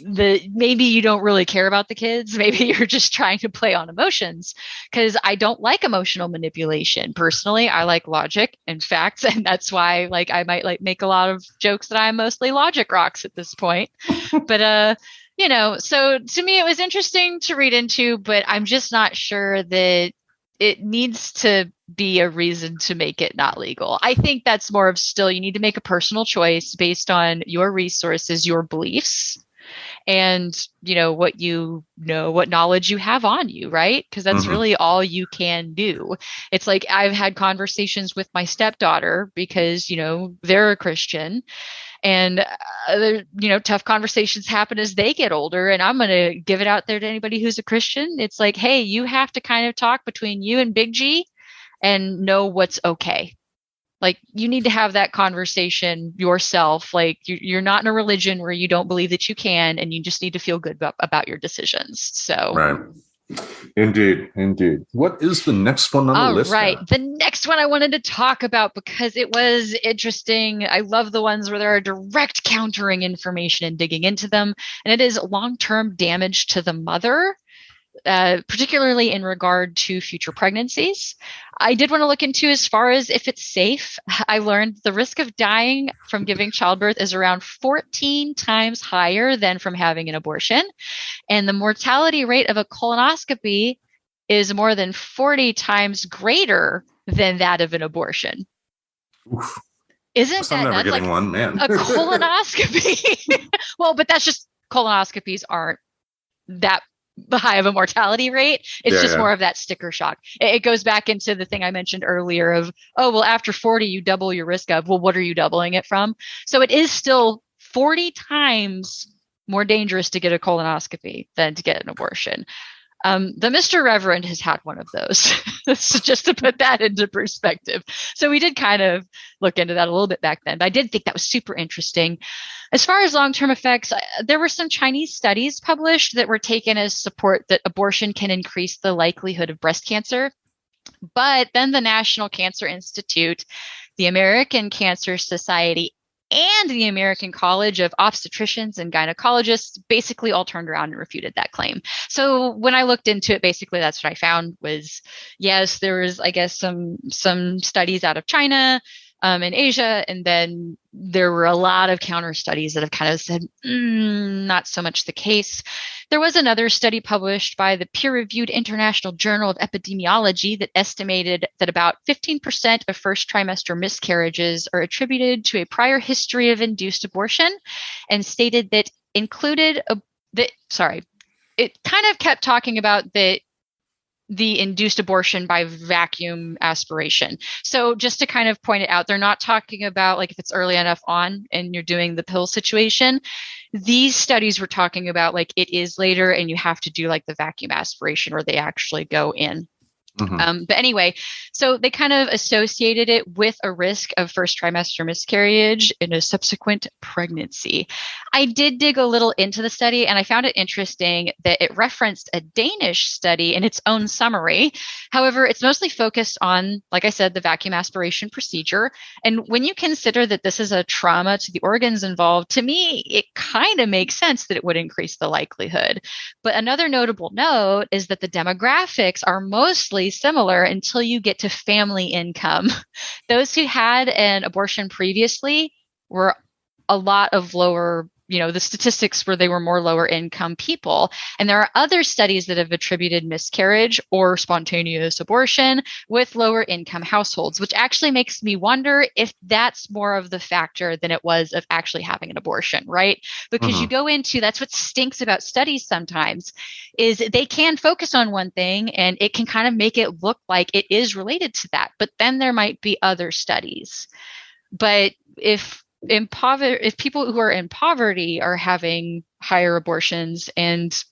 maybe you don't really care about the kids. Maybe you're just trying to play on emotions, because I don't like emotional manipulation. Personally, I like logic and facts. And that's why, like, I might like make a lot of jokes that I'm mostly logic rocks at this point. But, you know, so to me, it was interesting to read into, but I'm just not sure that it needs to be a reason to make it not legal. I think that's more of still, you need to make a personal choice based on your resources, your beliefs, and, you know, what knowledge you have on you, right? Because that's really all you can do. It's like, I've had conversations with my stepdaughter because, you know, they're a Christian. And, you know, tough conversations happen as they get older. And I'm going to give it out there to anybody who's a Christian. It's like, hey, you have to kind of talk between you and Big G and know what's okay. Like, you need to have that conversation yourself. Like, you're not in a religion where you don't believe that you can, and you just need to feel good about your decisions. So, right. Indeed. What is the next one on the list? All right. The next one I wanted to talk about because it was interesting. I love the ones where there are direct countering information and digging into them. And it is long-term damage to the mother, particularly in regard to future pregnancies. I did want to look into as far as if it's safe. I learned the risk of dying from giving childbirth is around 14 times higher than from having an abortion. And the mortality rate of a colonoscopy is more than 40 times greater than that of an abortion. Oof. Isn't that nuts? Getting one, man. A colonoscopy. Well, but that's just, colonoscopies aren't that high of a mortality rate. It's just more of that sticker shock. It goes back into the thing I mentioned earlier of, oh, well, after 40, you double your risk of, well, what are you doubling it from? So it is still 40 times more dangerous to get a colonoscopy than to get an abortion. The Mr. Reverend has had one of those, so just to put that into perspective. So we did kind of look into that a little bit back then, but I did think that was super interesting. As far as long-term effects, there were some Chinese studies published that were taken as support that abortion can increase the likelihood of breast cancer. But then the National Cancer Institute, the American Cancer Society, and the American College of Obstetricians and Gynecologists basically all turned around and refuted that claim. So when I looked into it, basically that's what I found was, yes, there was, I guess, some studies out of China in Asia, and then there were a lot of counter studies that have kind of said, not so much the case. There was another study published by the peer-reviewed International Journal of Epidemiology that estimated that about 15% of first trimester miscarriages are attributed to a prior history of induced abortion, and stated that it kind of kept talking about the induced abortion by vacuum aspiration. So just to kind of point it out, they're not talking about like if it's early enough on and you're doing the pill situation. These studies were talking about like it is later and you have to do like the vacuum aspiration where they actually go in. But anyway, so they kind of associated it with a risk of first trimester miscarriage in a subsequent pregnancy. I did dig a little into the study, and I found it interesting that it referenced a Danish study in its own summary. However, it's mostly focused on, like I said, the vacuum aspiration procedure. And when you consider that this is a trauma to the organs involved, to me, it kind of makes sense that it would increase the likelihood. But another notable note is that the demographics are mostly similar until you get to family income. Those who had an abortion previously were a lot of lower, the statistics where they were more lower income people. And there are other studies that have attributed miscarriage or spontaneous abortion with lower income households, which actually makes me wonder if that's more of the factor than it was of actually having an abortion, right? Because you go into, that's what stinks about studies sometimes, is they can focus on one thing and it can kind of make it look like it is related to that. But then there might be other studies. But if people who are in poverty are having higher abortions and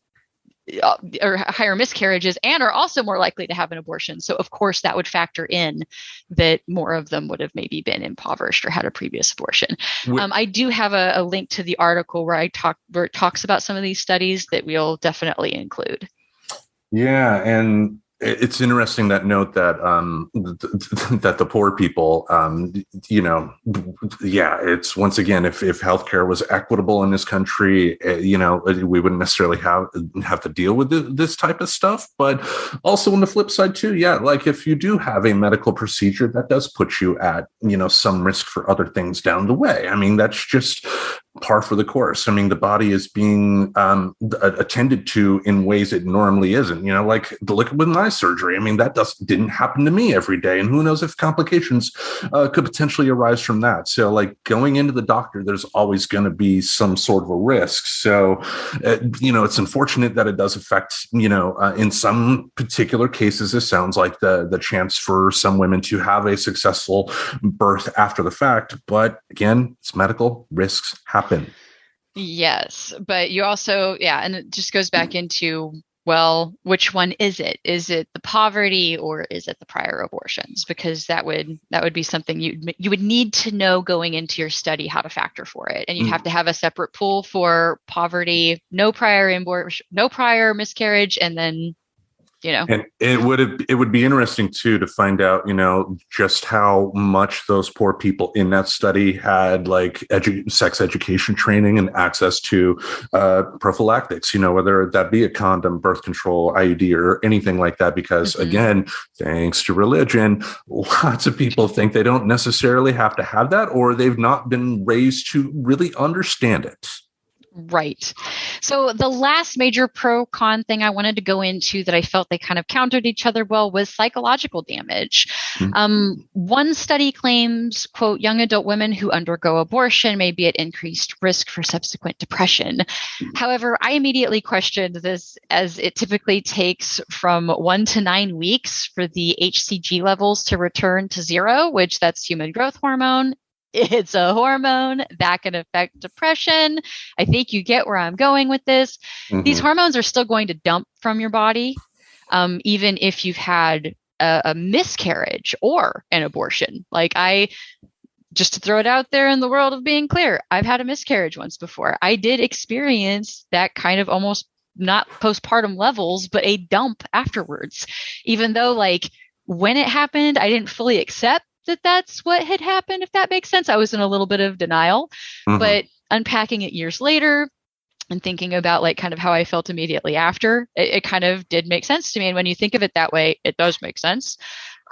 or higher miscarriages and are also more likely to have an abortion, so of course that would factor in that more of them would have maybe been impoverished or had a previous abortion. I do have a link to the article where it talks about some of these studies that we'll definitely include. Yeah, and it's interesting that note that that the poor people, it's once again, if healthcare was equitable in this country, we wouldn't necessarily have to deal with this type of stuff. But also on the flip side too, like if you do have a medical procedure, that does put you at some risk for other things down the way. I mean, that's just par for the course. I mean, the body is being attended to in ways it normally isn't. Like look with my surgery. I mean, that didn't happen to me every day, and who knows if complications could potentially arise from that. So, like going into the doctor, there's always going to be some sort of a risk. So, it's unfortunate that it does affect. In some particular cases, it sounds like the chance for some women to have a successful birth after the fact. But again, it's medical, risks happen. Yes, but you also, and it just goes back into, well, which one is it? Is it the poverty or is it the prior abortions? Because that would be something you would need to know going into your study how to factor for it, and you'd have to have a separate pool for poverty, no prior miscarriage, and then. And it would be interesting too to find out, just how much those poor people in that study had like sex education training and access to prophylactics, whether that be a condom, birth control, IUD, or anything like that. Because again, thanks to religion, lots of people think they don't necessarily have to have that, or they've not been raised to really understand it. Right. So the last major pro-con thing I wanted to go into that I felt they kind of countered each other well was psychological damage. One study claims, quote, young adult women who undergo abortion may be at increased risk for subsequent depression. However, I immediately questioned this, as it typically takes from 1 to 9 weeks for the HCG levels to return to zero, which that's human growth hormone. It's a hormone that can affect depression. I think you get where I'm going with this. These hormones are still going to dump from your body, even if you've had a miscarriage or an abortion. Like just to throw it out there in the world of being clear, I've had a miscarriage once before. I did experience that kind of almost not postpartum levels, but a dump afterwards, even though like when it happened, I didn't fully accept that that's what had happened, if that makes sense. I was in a little bit of denial, but unpacking it years later and thinking about like kind of how I felt immediately after, it kind of did make sense to me. And when you think of it that way, it does make sense.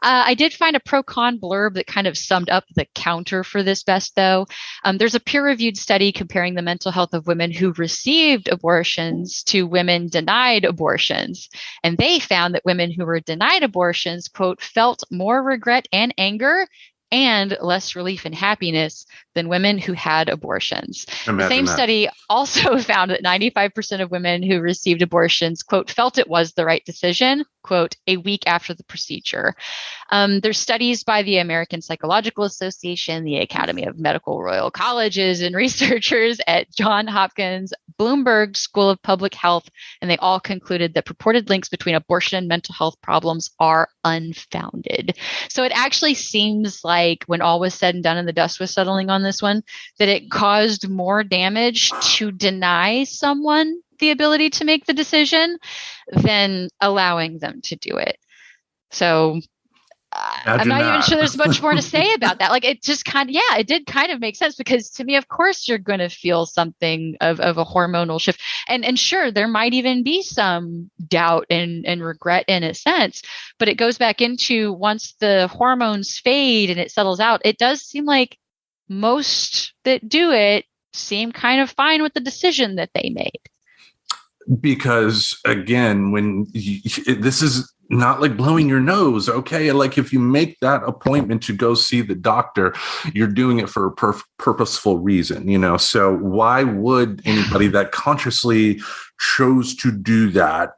I did find a pro-con blurb that kind of summed up the counter for this best, though. There's a peer-reviewed study comparing the mental health of women who received abortions to women denied abortions. And they found that women who were denied abortions, quote, felt more regret and anger and less relief and happiness than women who had abortions. The same study also found that 95% of women who received abortions, quote, felt it was the right decision, quote, a week after the procedure. There's studies by the American Psychological Association, the Academy of Medical Royal Colleges, and researchers at Johns Hopkins Bloomberg School of Public Health, and they all concluded that purported links between abortion and mental health problems are unfounded. So it actually seems like when all was said and done and the dust was settling on this one, that it caused more damage to deny someone the ability to make the decision than allowing them to do it. So I'm not even sure there's much more to say about that. Like it just kind of, yeah, it did kind of make sense because to me, of course, you're going to feel something of a hormonal shift. And sure, there might even be some doubt and regret in a sense, but it goes back into once the hormones fade and it settles out, it does seem like most that do it seem kind of fine with the decision that they made. Because again, this is not like blowing your nose, okay? Like if you make that appointment to go see the doctor, you're doing it for a purposeful reason, you know? So why would anybody that consciously chose to do that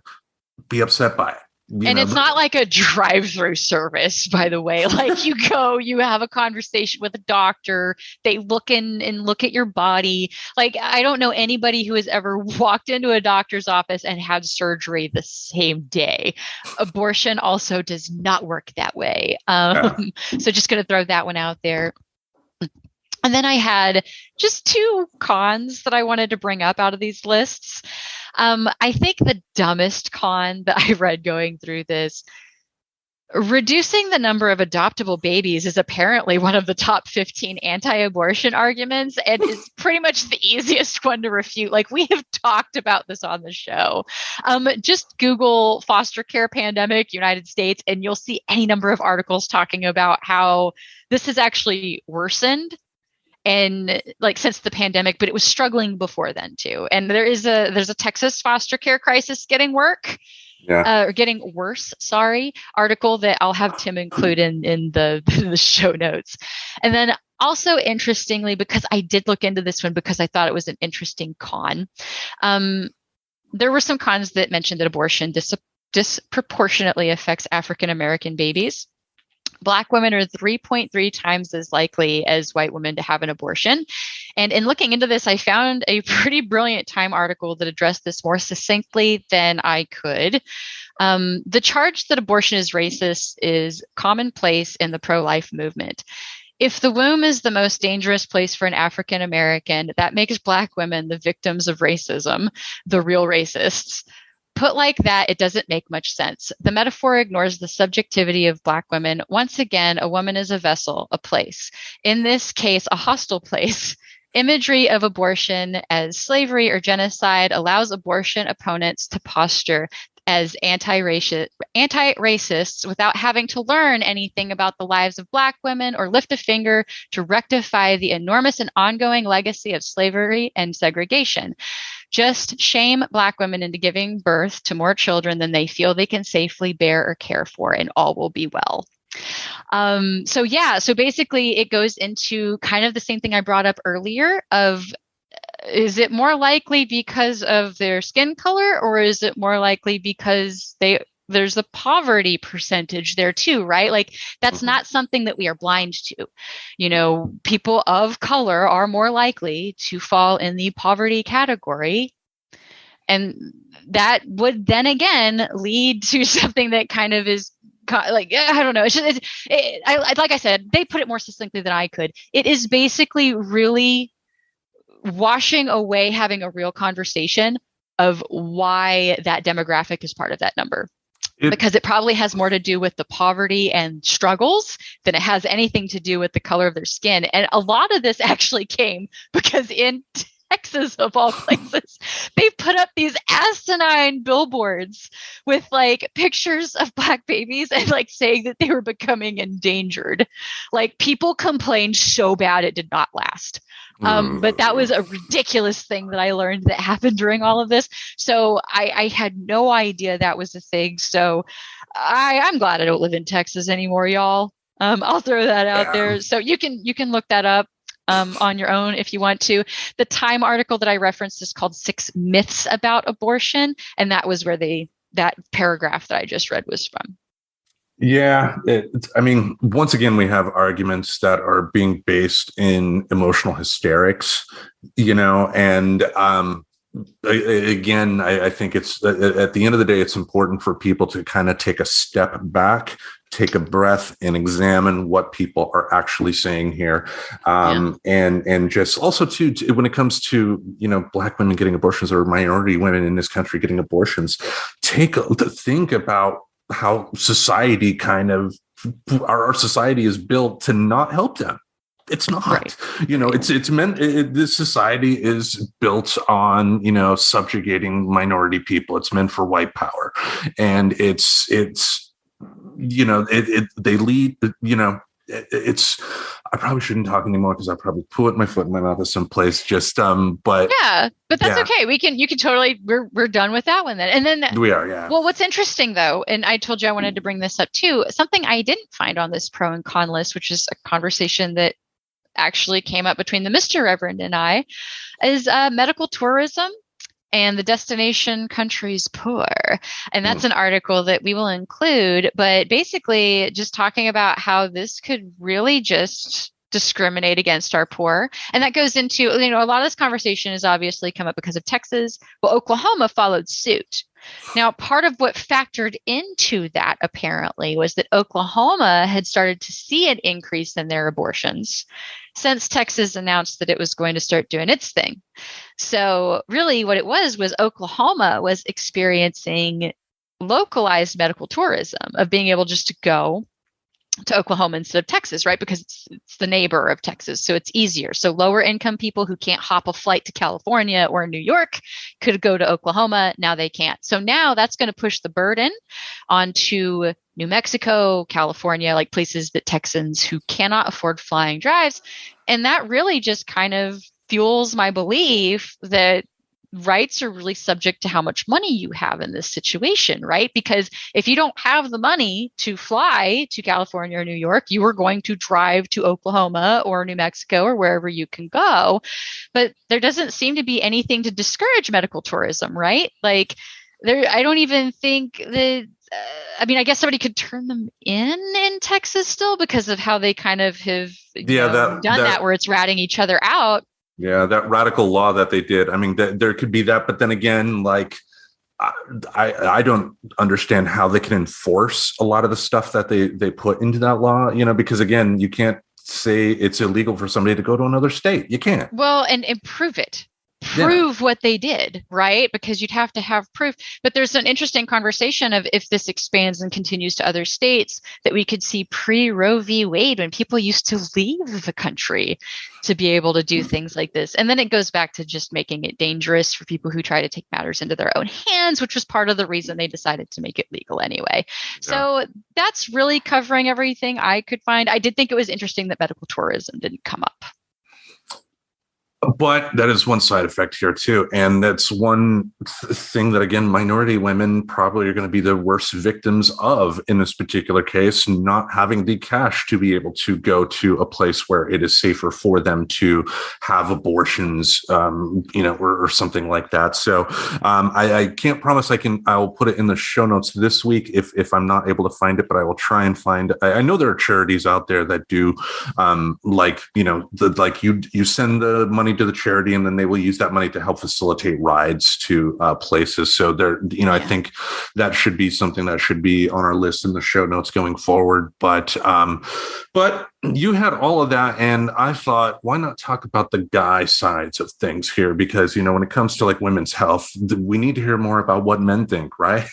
be upset by it? It's not like a drive-through service, by the way. Like you go, you have a conversation with a doctor, they look in and look at your body. Like I don't know anybody who has ever walked into a doctor's office and had surgery the same day. Abortion also does not work that way. So just going to throw that one out there. And then I had just two cons that I wanted to bring up out of these lists. I think the dumbest con that I read going through this, reducing the number of adoptable babies is apparently one of the top 15 anti-abortion arguments and is pretty much the easiest one to refute. Like we have talked about this on the show. Just Google foster care pandemic, United States, and you'll see any number of articles talking about how this has actually worsened. And like since the pandemic, but it was struggling before then too. And there's a Texas foster care crisis getting getting worse, article that I'll have Tim include in the show notes. And then also interestingly, because I did look into this one because I thought it was an interesting con. There were some cons that mentioned that abortion disproportionately affects African American babies. Black women are 3.3 times as likely as white women to have an abortion. And in looking into this, I found a pretty brilliant Time article that addressed this more succinctly than I could. The charge that abortion is racist is commonplace in the pro-life movement. If the womb is the most dangerous place for an African American, that makes Black women the victims of racism, the real racists. Put like that, it doesn't make much sense. The metaphor ignores the subjectivity of Black women. Once again, a woman is a vessel, a place. In this case, a hostile place. Imagery of abortion as slavery or genocide allows abortion opponents to posture as anti-racists without having to learn anything about the lives of Black women or lift a finger to rectify the enormous and ongoing legacy of slavery and segregation. Just shame Black women into giving birth to more children than they feel they can safely bear or care for, and all will be well. So basically it goes into kind of the same thing I brought up earlier of, is it more likely because of their skin color, or is it more likely because there's a poverty percentage there too, right? Like that's not something that we are blind to. You know, people of color are more likely to fall in the poverty category. And that would then again lead to something that kind of is like, I don't know. Like I said, they put it more succinctly than I could. It is basically really washing away having a real conversation of why that demographic is part of that number. because it probably has more to do with the poverty and struggles than it has anything to do with the color of their skin. And a lot of this actually came because in Texas, of all places, they put up these asinine billboards with like pictures of Black babies and like saying that they were becoming endangered. Like people complained so bad it did not last. But that was a ridiculous thing that I learned that happened during all of this. So I had no idea that was a thing. So I'm glad I don't live in Texas anymore, y'all. I'll throw that out there. So you can look that up on your own if you want to. The Time article that I referenced is called 6 Myths About Abortion. And that was where that paragraph that I just read was from. Yeah. I mean, once again, we have arguments that are being based in emotional hysterics, and again, I think it's at the end of the day, it's important for people to kind of take a step back, take a breath, and examine what people are actually saying here. And just also to when it comes to, Black women getting abortions or minority women in this country getting abortions, think about how society our society is built to not help them. It's not, right. It's meant, this society is built on, subjugating minority people. It's meant for white power. And they lead, I probably shouldn't talk anymore because I probably put my foot in my mouth at some place. But yeah, but that's okay. You can totally, we're done with that one then. And then we are, yeah. Well, what's interesting though, and I told you I wanted to bring this up too, something I didn't find on this pro and con list, which is a conversation that actually came up between the Mr. Reverend and I, is medical tourism and the destination countries poor. And that's an article that we will include, but basically just talking about how this could really just discriminate against our poor. And that goes into, a lot of this conversation has obviously come up because of Texas. Well, Oklahoma followed suit. Now, part of what factored into that apparently was that Oklahoma had started to see an increase in their abortions since Texas announced that it was going to start doing its thing. So really what it was Oklahoma was experiencing localized medical tourism of being able just to go to Oklahoma instead of Texas, right? Because it's the neighbor of Texas, so it's easier. So lower income people who can't hop a flight to California or New York could go to Oklahoma. Now they can't. So now that's going to push the burden onto New Mexico, California, like places that Texans who cannot afford flying drives. And that really just kind of fuels my belief that rights are really subject to how much money you have in this situation, right? Because if you don't have the money to fly to California or New York, you are going to drive to Oklahoma or New Mexico or wherever you can go. But there doesn't seem to be anything to discourage medical tourism, right? Like I don't even think that, I guess somebody could turn them in Texas still because of how they kind of have done that where it's ratting each other out. Yeah, that radical law that they did. I mean, there could be that, but then again, like I don't understand how they can enforce a lot of the stuff that they put into that law. Because again, you can't say it's illegal for somebody to go to another state. You can't. Well, and prove it. Prove what they did, right? Because you'd have to have proof. But there's an interesting conversation of if this expands and continues to other states that we could see pre-Roe v. Wade when people used to leave the country to be able to do things like this. And then it goes back to just making it dangerous for people who try to take matters into their own hands, which was part of the reason they decided to make it legal anyway. Yeah. So that's really covering everything I could find. I did think it was interesting that medical tourism didn't come up. But that is one side effect here too. And that's one thing that, again, minority women probably are going to be the worst victims of in this particular case, not having the cash to be able to go to a place where it is safer for them to have abortions, or something like that. So I can't promise I will put it in the show notes this week if I'm not able to find it, but I will try and find. I know there are charities out there that do you send the money to the charity and then they will use that money to help facilitate rides to places. So I think that should be something that should be on our list in the show notes going forward. But you had all of that, and I thought, why not talk about the guy sides of things here? Because when it comes to like women's health, we need to hear more about what men think, right?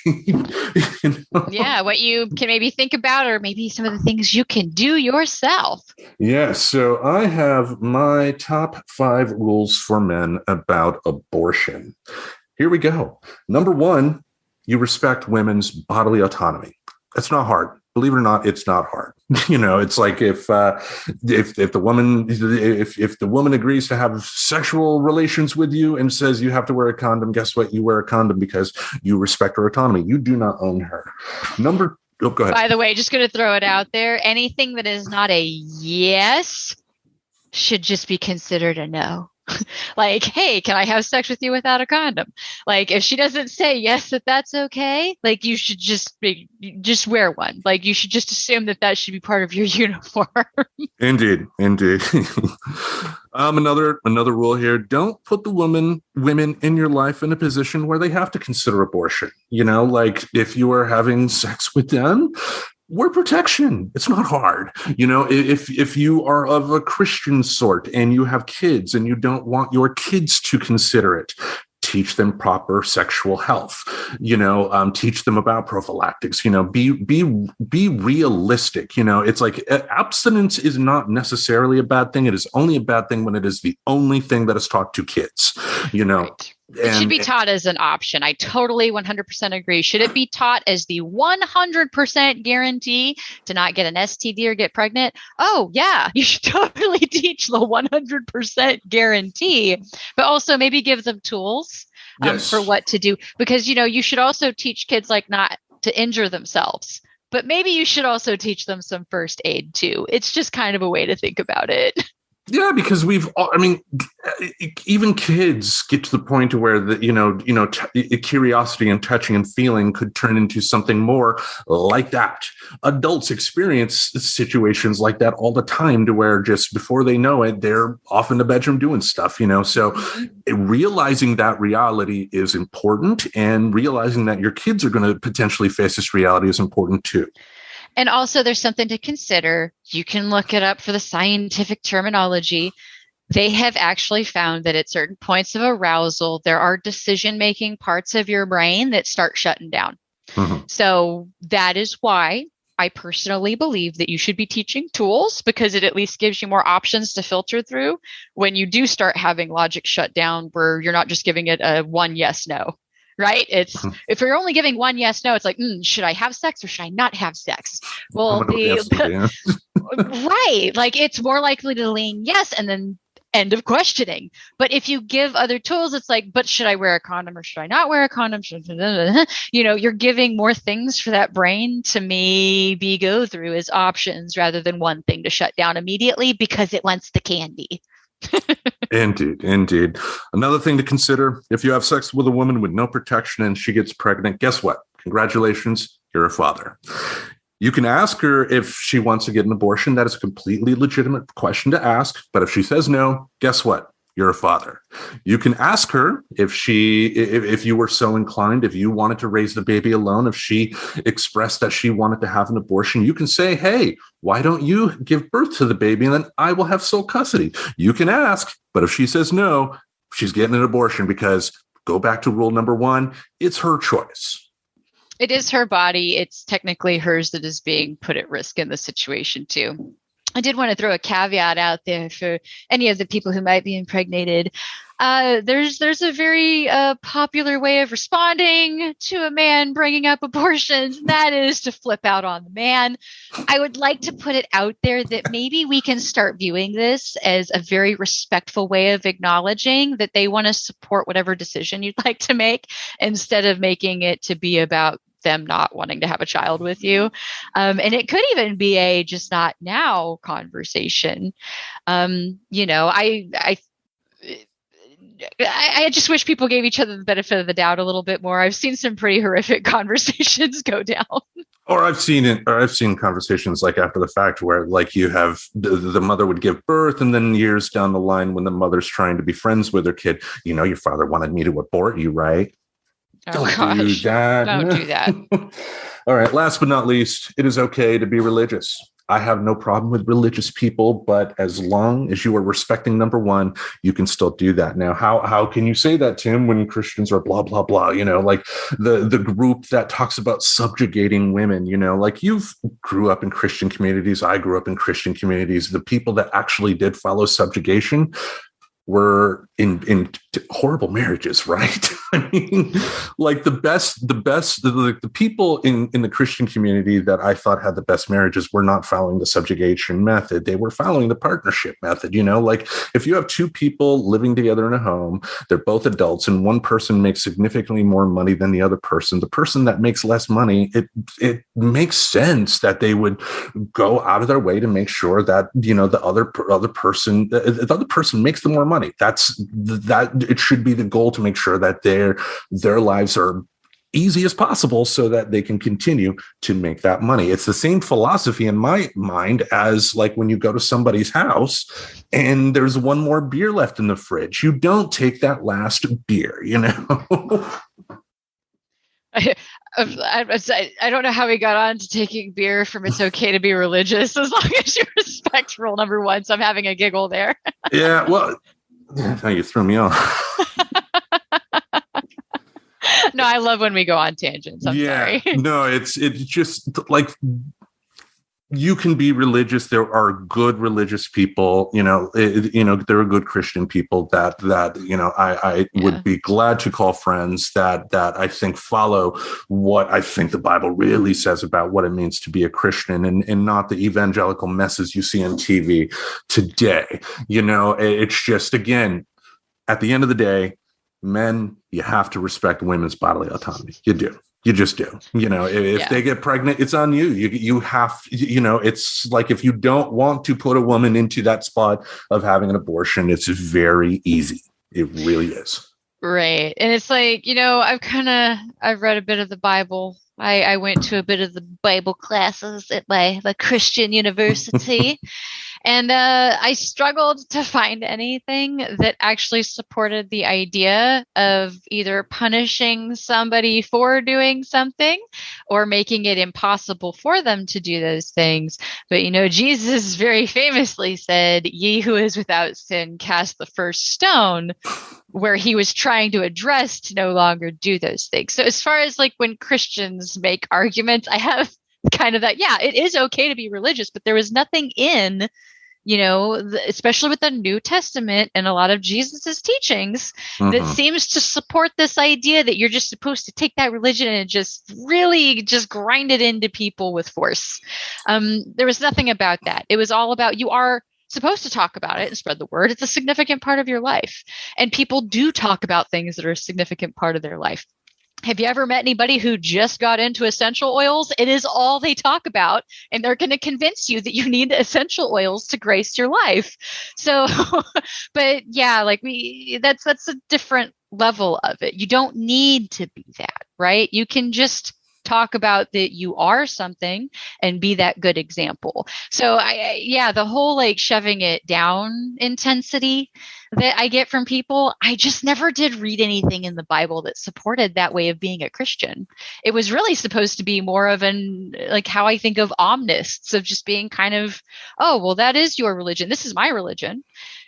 Yeah, what you can maybe think about, or maybe some of the things you can do yourself. Yeah, so I have my top 5 rules for men about abortion. Here we go. Number 1, you respect women's bodily autonomy. It's not hard. Believe it or not, it's not hard. It's like if the woman agrees to have sexual relations with you and says you have to wear a condom, guess what? You wear a condom because you respect her autonomy. You do not own her. Go ahead. By the way, just going to throw it out there. Anything that is not a yes should just be considered a no. Like, hey, can I have sex with you without a condom? Like, if she doesn't say yes, that's okay, like, you should just wear one. Like, you should just assume that should be part of your uniform. Indeed. Another rule here: don't put the women in your life in a position where they have to consider abortion. Like if you are having sex with them, wear protection. It's not hard. If you are of a Christian sort and you have kids and you don't want your kids to consider it, teach them proper sexual health. Teach them about prophylactics. Be realistic. It's like abstinence is not necessarily a bad thing. It is only a bad thing when it is the only thing that is taught to kids. Right. It should be taught as an option. I totally 100% agree. Should it be taught as the 100% guarantee to not get an STD or get pregnant? Oh, yeah, you should totally teach the 100% guarantee, but also maybe give them tools for what to do. Because, you should also teach kids like not to injure themselves, but maybe you should also teach them some first aid too. It's just kind of a way to think about it. Yeah, because even kids get to the point where curiosity and touching and feeling could turn into something more like that. Adults experience situations like that all the time, to where just before they know it, they're off in the bedroom doing stuff. So realizing that reality is important, and realizing that your kids are going to potentially face this reality is important too. And also, there's something to consider. You can look it up for the scientific terminology. They have actually found that at certain points of arousal, there are decision-making parts of your brain that start shutting down. Mm-hmm. So that is why I personally believe that you should be teaching tools, because it at least gives you more options to filter through when you do start having logic shut down, where you're not just giving it a one yes, no. Right? It's if you're only giving one yes, no, it's like, should I have sex or should I not have sex? Well, right. Like, it's more likely to lean yes, and then end of questioning. But if you give other tools, it's like, but should I wear a condom or should I not wear a condom? You're giving more things for that brain to maybe go through as options, rather than one thing to shut down immediately because it wants the candy. Indeed. Another thing to consider: if you have sex with a woman with no protection and she gets pregnant, guess what? Congratulations, you're a father. You can ask her if she wants to get an abortion. That is a completely legitimate question to ask. But if she says no, guess what? You're a father. You can ask her if you were so inclined, if you wanted to raise the baby alone, if she expressed that she wanted to have an abortion, you can say, hey, why don't you give birth to the baby and then I will have sole custody? You can ask, but if she says no, she's getting an abortion, because go back to rule number 1, it's her choice. It is her body. It's technically hers that is being put at risk in the situation too. I did want to throw a caveat out there for any of the people who might be impregnated. There's a very popular way of responding to a man bringing up abortions, and that is to flip out on the man. I would like to put it out there that maybe we can start viewing this as a very respectful way of acknowledging that they want to support whatever decision you'd like to make, instead of making it to be about them not wanting to have a child with you. And it could even be a just not now conversation. I just wish people gave each other the benefit of the doubt a little bit more. I've seen some pretty horrific conversations go down. Or I've seen conversations like after the fact, where like you have the mother would give birth, and then years down the line, when the mother's trying to be friends with her kid, your father wanted me to abort you, right? Don't do that. All right. Last but not least, it is okay to be religious. I have no problem with religious people, but as long as you are respecting number one, you can still do that. Now, how can you say that, Tim, when Christians are blah, blah, blah, like the group that talks about subjugating women, like you've grew up in Christian communities. I grew up in Christian communities. The people that actually did follow subjugation were in horrible marriages, right? I mean, like the people in the Christian community that I thought had the best marriages were not following the subjugation method. They were following the partnership method. Like if you have two people living together in a home, they're both adults, and one person makes significantly more money than the the person that makes less money, it makes sense that they would go out of their way to make sure that the other person makes the more money. That it should be the goal, to make sure that their lives are easy as possible so that they can continue to make that money. It's the same philosophy in my mind as like when you go to somebody's house and there's one more beer left in the fridge. You don't take that last beer, I don't know how we got on to taking beer from it's okay to be religious as long as you respect rule number one. So I'm having a giggle there. Yeah, well, now you threw me off. No, I love when we go on tangents. I'm sorry. No, it's just like you can be religious. There are good religious people, there are good Christian people that I would be glad to call friends that I think follow what I think the Bible really says about what it means to be a Christian, and not the evangelical messes you see on TV today. It's just, again, at the end of the day, men, you have to respect women's bodily autonomy. You do. You just do. If they get pregnant, it's on you. You have, it's like if you don't want to put a woman into that spot of having an abortion, it's very easy. It really is. Right. And it's like, I've read a bit of the Bible. I went to a bit of the Bible classes at the Christian university. And I struggled to find anything that actually supported the idea of either punishing somebody for doing something or making it impossible for them to do those things. But, Jesus very famously said, "Ye who is without sin, cast the first stone," where he was trying to address to no longer do those things. So as far as like when Christians make arguments, I have kind of that, it is okay to be religious, but there was nothing in, especially with the New Testament and a lot of Jesus's teachings that seems to support this idea that you're just supposed to take that religion and just really just grind it into people with force. There was nothing about that. It was all about, you are supposed to talk about it and spread the word. It's a significant part of your life. And people do talk about things that are a significant part of their life. Have you ever met anybody who just got into essential oils? It is all they talk about, and they're going to convince you that you need essential oils to grace your life. So, but that's a different level of it. You don't need to be that, right? You can just talk about that you are something and be that good example. So the whole like shoving it down intensity that I get from people, I just never did read anything in the Bible that supported that way of being a Christian. It was really supposed to be more of like how I think of omnists, of just being kind of, oh, well, that is your religion. This is my religion.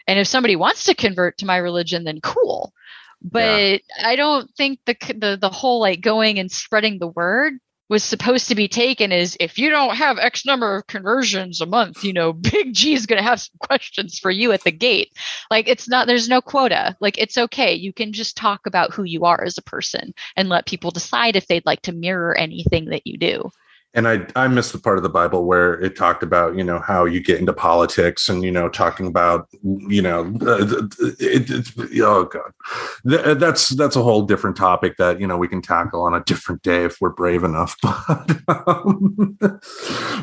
And if somebody wants to convert to my religion, then cool. But I don't think the whole like going and spreading the word was supposed to be taken as, if you don't have X number of conversions a month, Big G is going to have some questions for you at the gate. Like, it's not, there's no quota. Like, it's okay. You can just talk about who you are as a person and let people decide if they'd like to mirror anything that you do. And I missed the part of the Bible where it talked about, how you get into politics and, talking about, oh God, that's a whole different topic that, we can tackle on a different day if we're brave enough.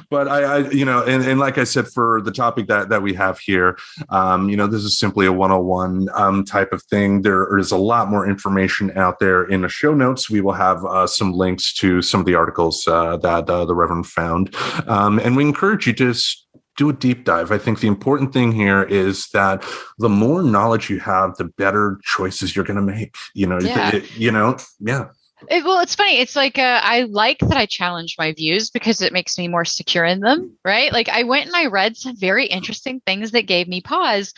But and like I said, for the topic that we have here, this is simply a 101 type of thing. There is a lot more information out there in the show notes. We will have some links to some of the articles that the Reverend found. And we encourage you to do a deep dive. I think the important thing here is that the more knowledge you have, the better choices you're going to make. Well, it's funny. It's like I like that I challenge my views because it makes me more secure in them, right? Like I went and I read some very interesting things that gave me pause,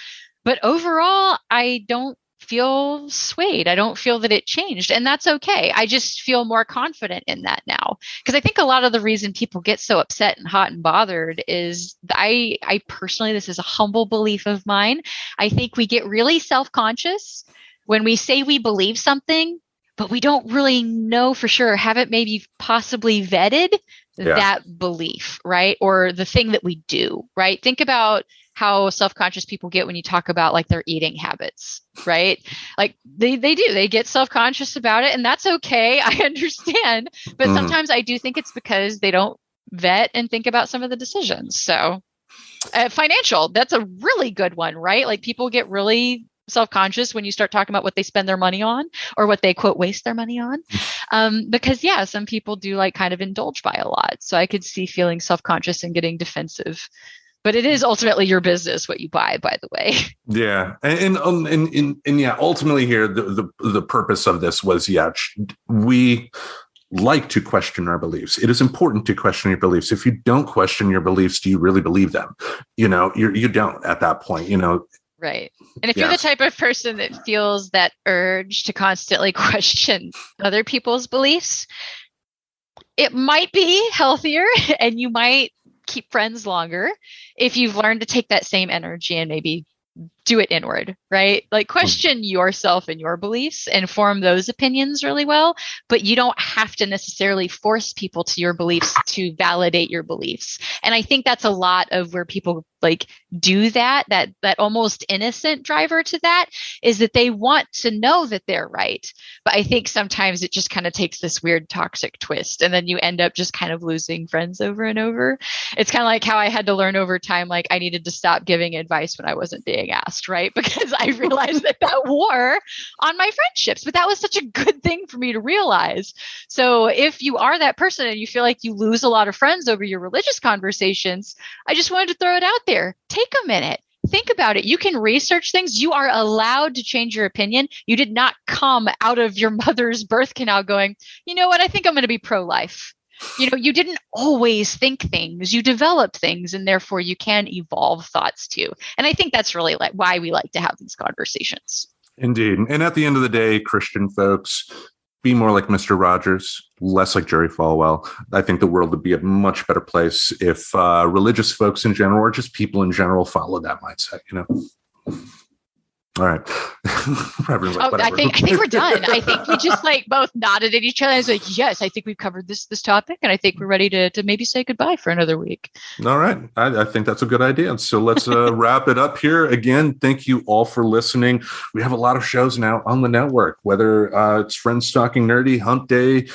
but overall, I don't feel swayed. I don't feel that it changed, and that's okay. I just feel more confident in that now because I think a lot of the reason people get so upset and hot and bothered is I personally, this is a humble belief of mine. I think we get really self-conscious when we say we believe something but we don't really know for sure, haven't maybe possibly vetted that belief, right? Or the thing that we do, right? Think about how self-conscious people get when you talk about like their eating habits, right? Like they do, they get self-conscious about it, and that's okay. I understand. But sometimes I do think it's because they don't vet and think about some of the decisions. So financial, that's a really good one, right? Like people get really self-conscious when you start talking about what they spend their money on or what they quote waste their money on, because some people do like kind of indulge by a lot. So I could see feeling self-conscious and getting defensive, but it is ultimately your business what you buy, by the way. Yeah, and ultimately here the purpose of this was we like to question our beliefs. It is important to question your beliefs. If you don't question your beliefs, do you really believe them? You don't at that point. Right. And if you're the type of person that feels that urge to constantly question other people's beliefs, it might be healthier and you might keep friends longer if you've learned to take that same energy and maybe do it inward, right? Like question yourself and your beliefs and form those opinions really well, but you don't have to necessarily force people to your beliefs to validate your beliefs. And I think that's a lot of where people like do that almost innocent driver to that is that they want to know that they're right. But I think sometimes it just kind of takes this weird toxic twist and then you end up just kind of losing friends over and over. It's kind of like how I had to learn over time, like I needed to stop giving advice when I wasn't being asked, right? Because I realized that wore on my friendships, but that was such a good thing for me to realize. So if you are that person and you feel like you lose a lot of friends over your religious conversations, I just wanted to throw it out there. Take a minute. Think about it. You can research things. You are allowed to change your opinion. You did not come out of your mother's birth canal going, you know what? I think I'm going to be pro-life. You didn't always think things. You developed things, and therefore you can evolve thoughts too. And I think that's really like why we like to have these conversations. Indeed. And at the end of the day, Christian folks, be more like Mr. Rogers, less like Jerry Falwell. I think the world would be a much better place if religious folks in general, or just people in general, follow that mindset, All right. Reverend, I think we're done. I think we just like both nodded at each other. I was like, yes, I think we've covered this topic, and I think we're ready to maybe say goodbye for another week. All right. I think that's a good idea. So let's wrap it up here. Again, thank you all for listening. We have a lot of shows now on the network, whether it's Friends Talking Nerdy, Hump Day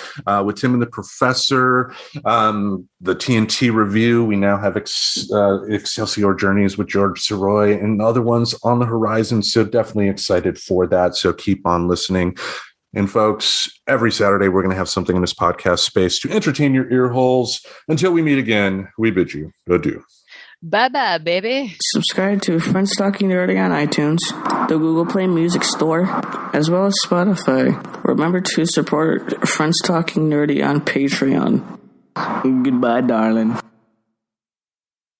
with Tim and the Professor, the TNT Review. We now have Excelsior Journeys with George Soroy and other ones on the horizon. So definitely excited for that. So keep on listening. And folks, every Saturday, we're going to have something in this podcast space to entertain your ear holes. Until we meet again, we bid you adieu. Bye-bye, baby. Subscribe to Friends Talking Nerdy on iTunes, the Google Play Music Store, as well as Spotify. Remember to support Friends Talking Nerdy on Patreon. Goodbye, darling.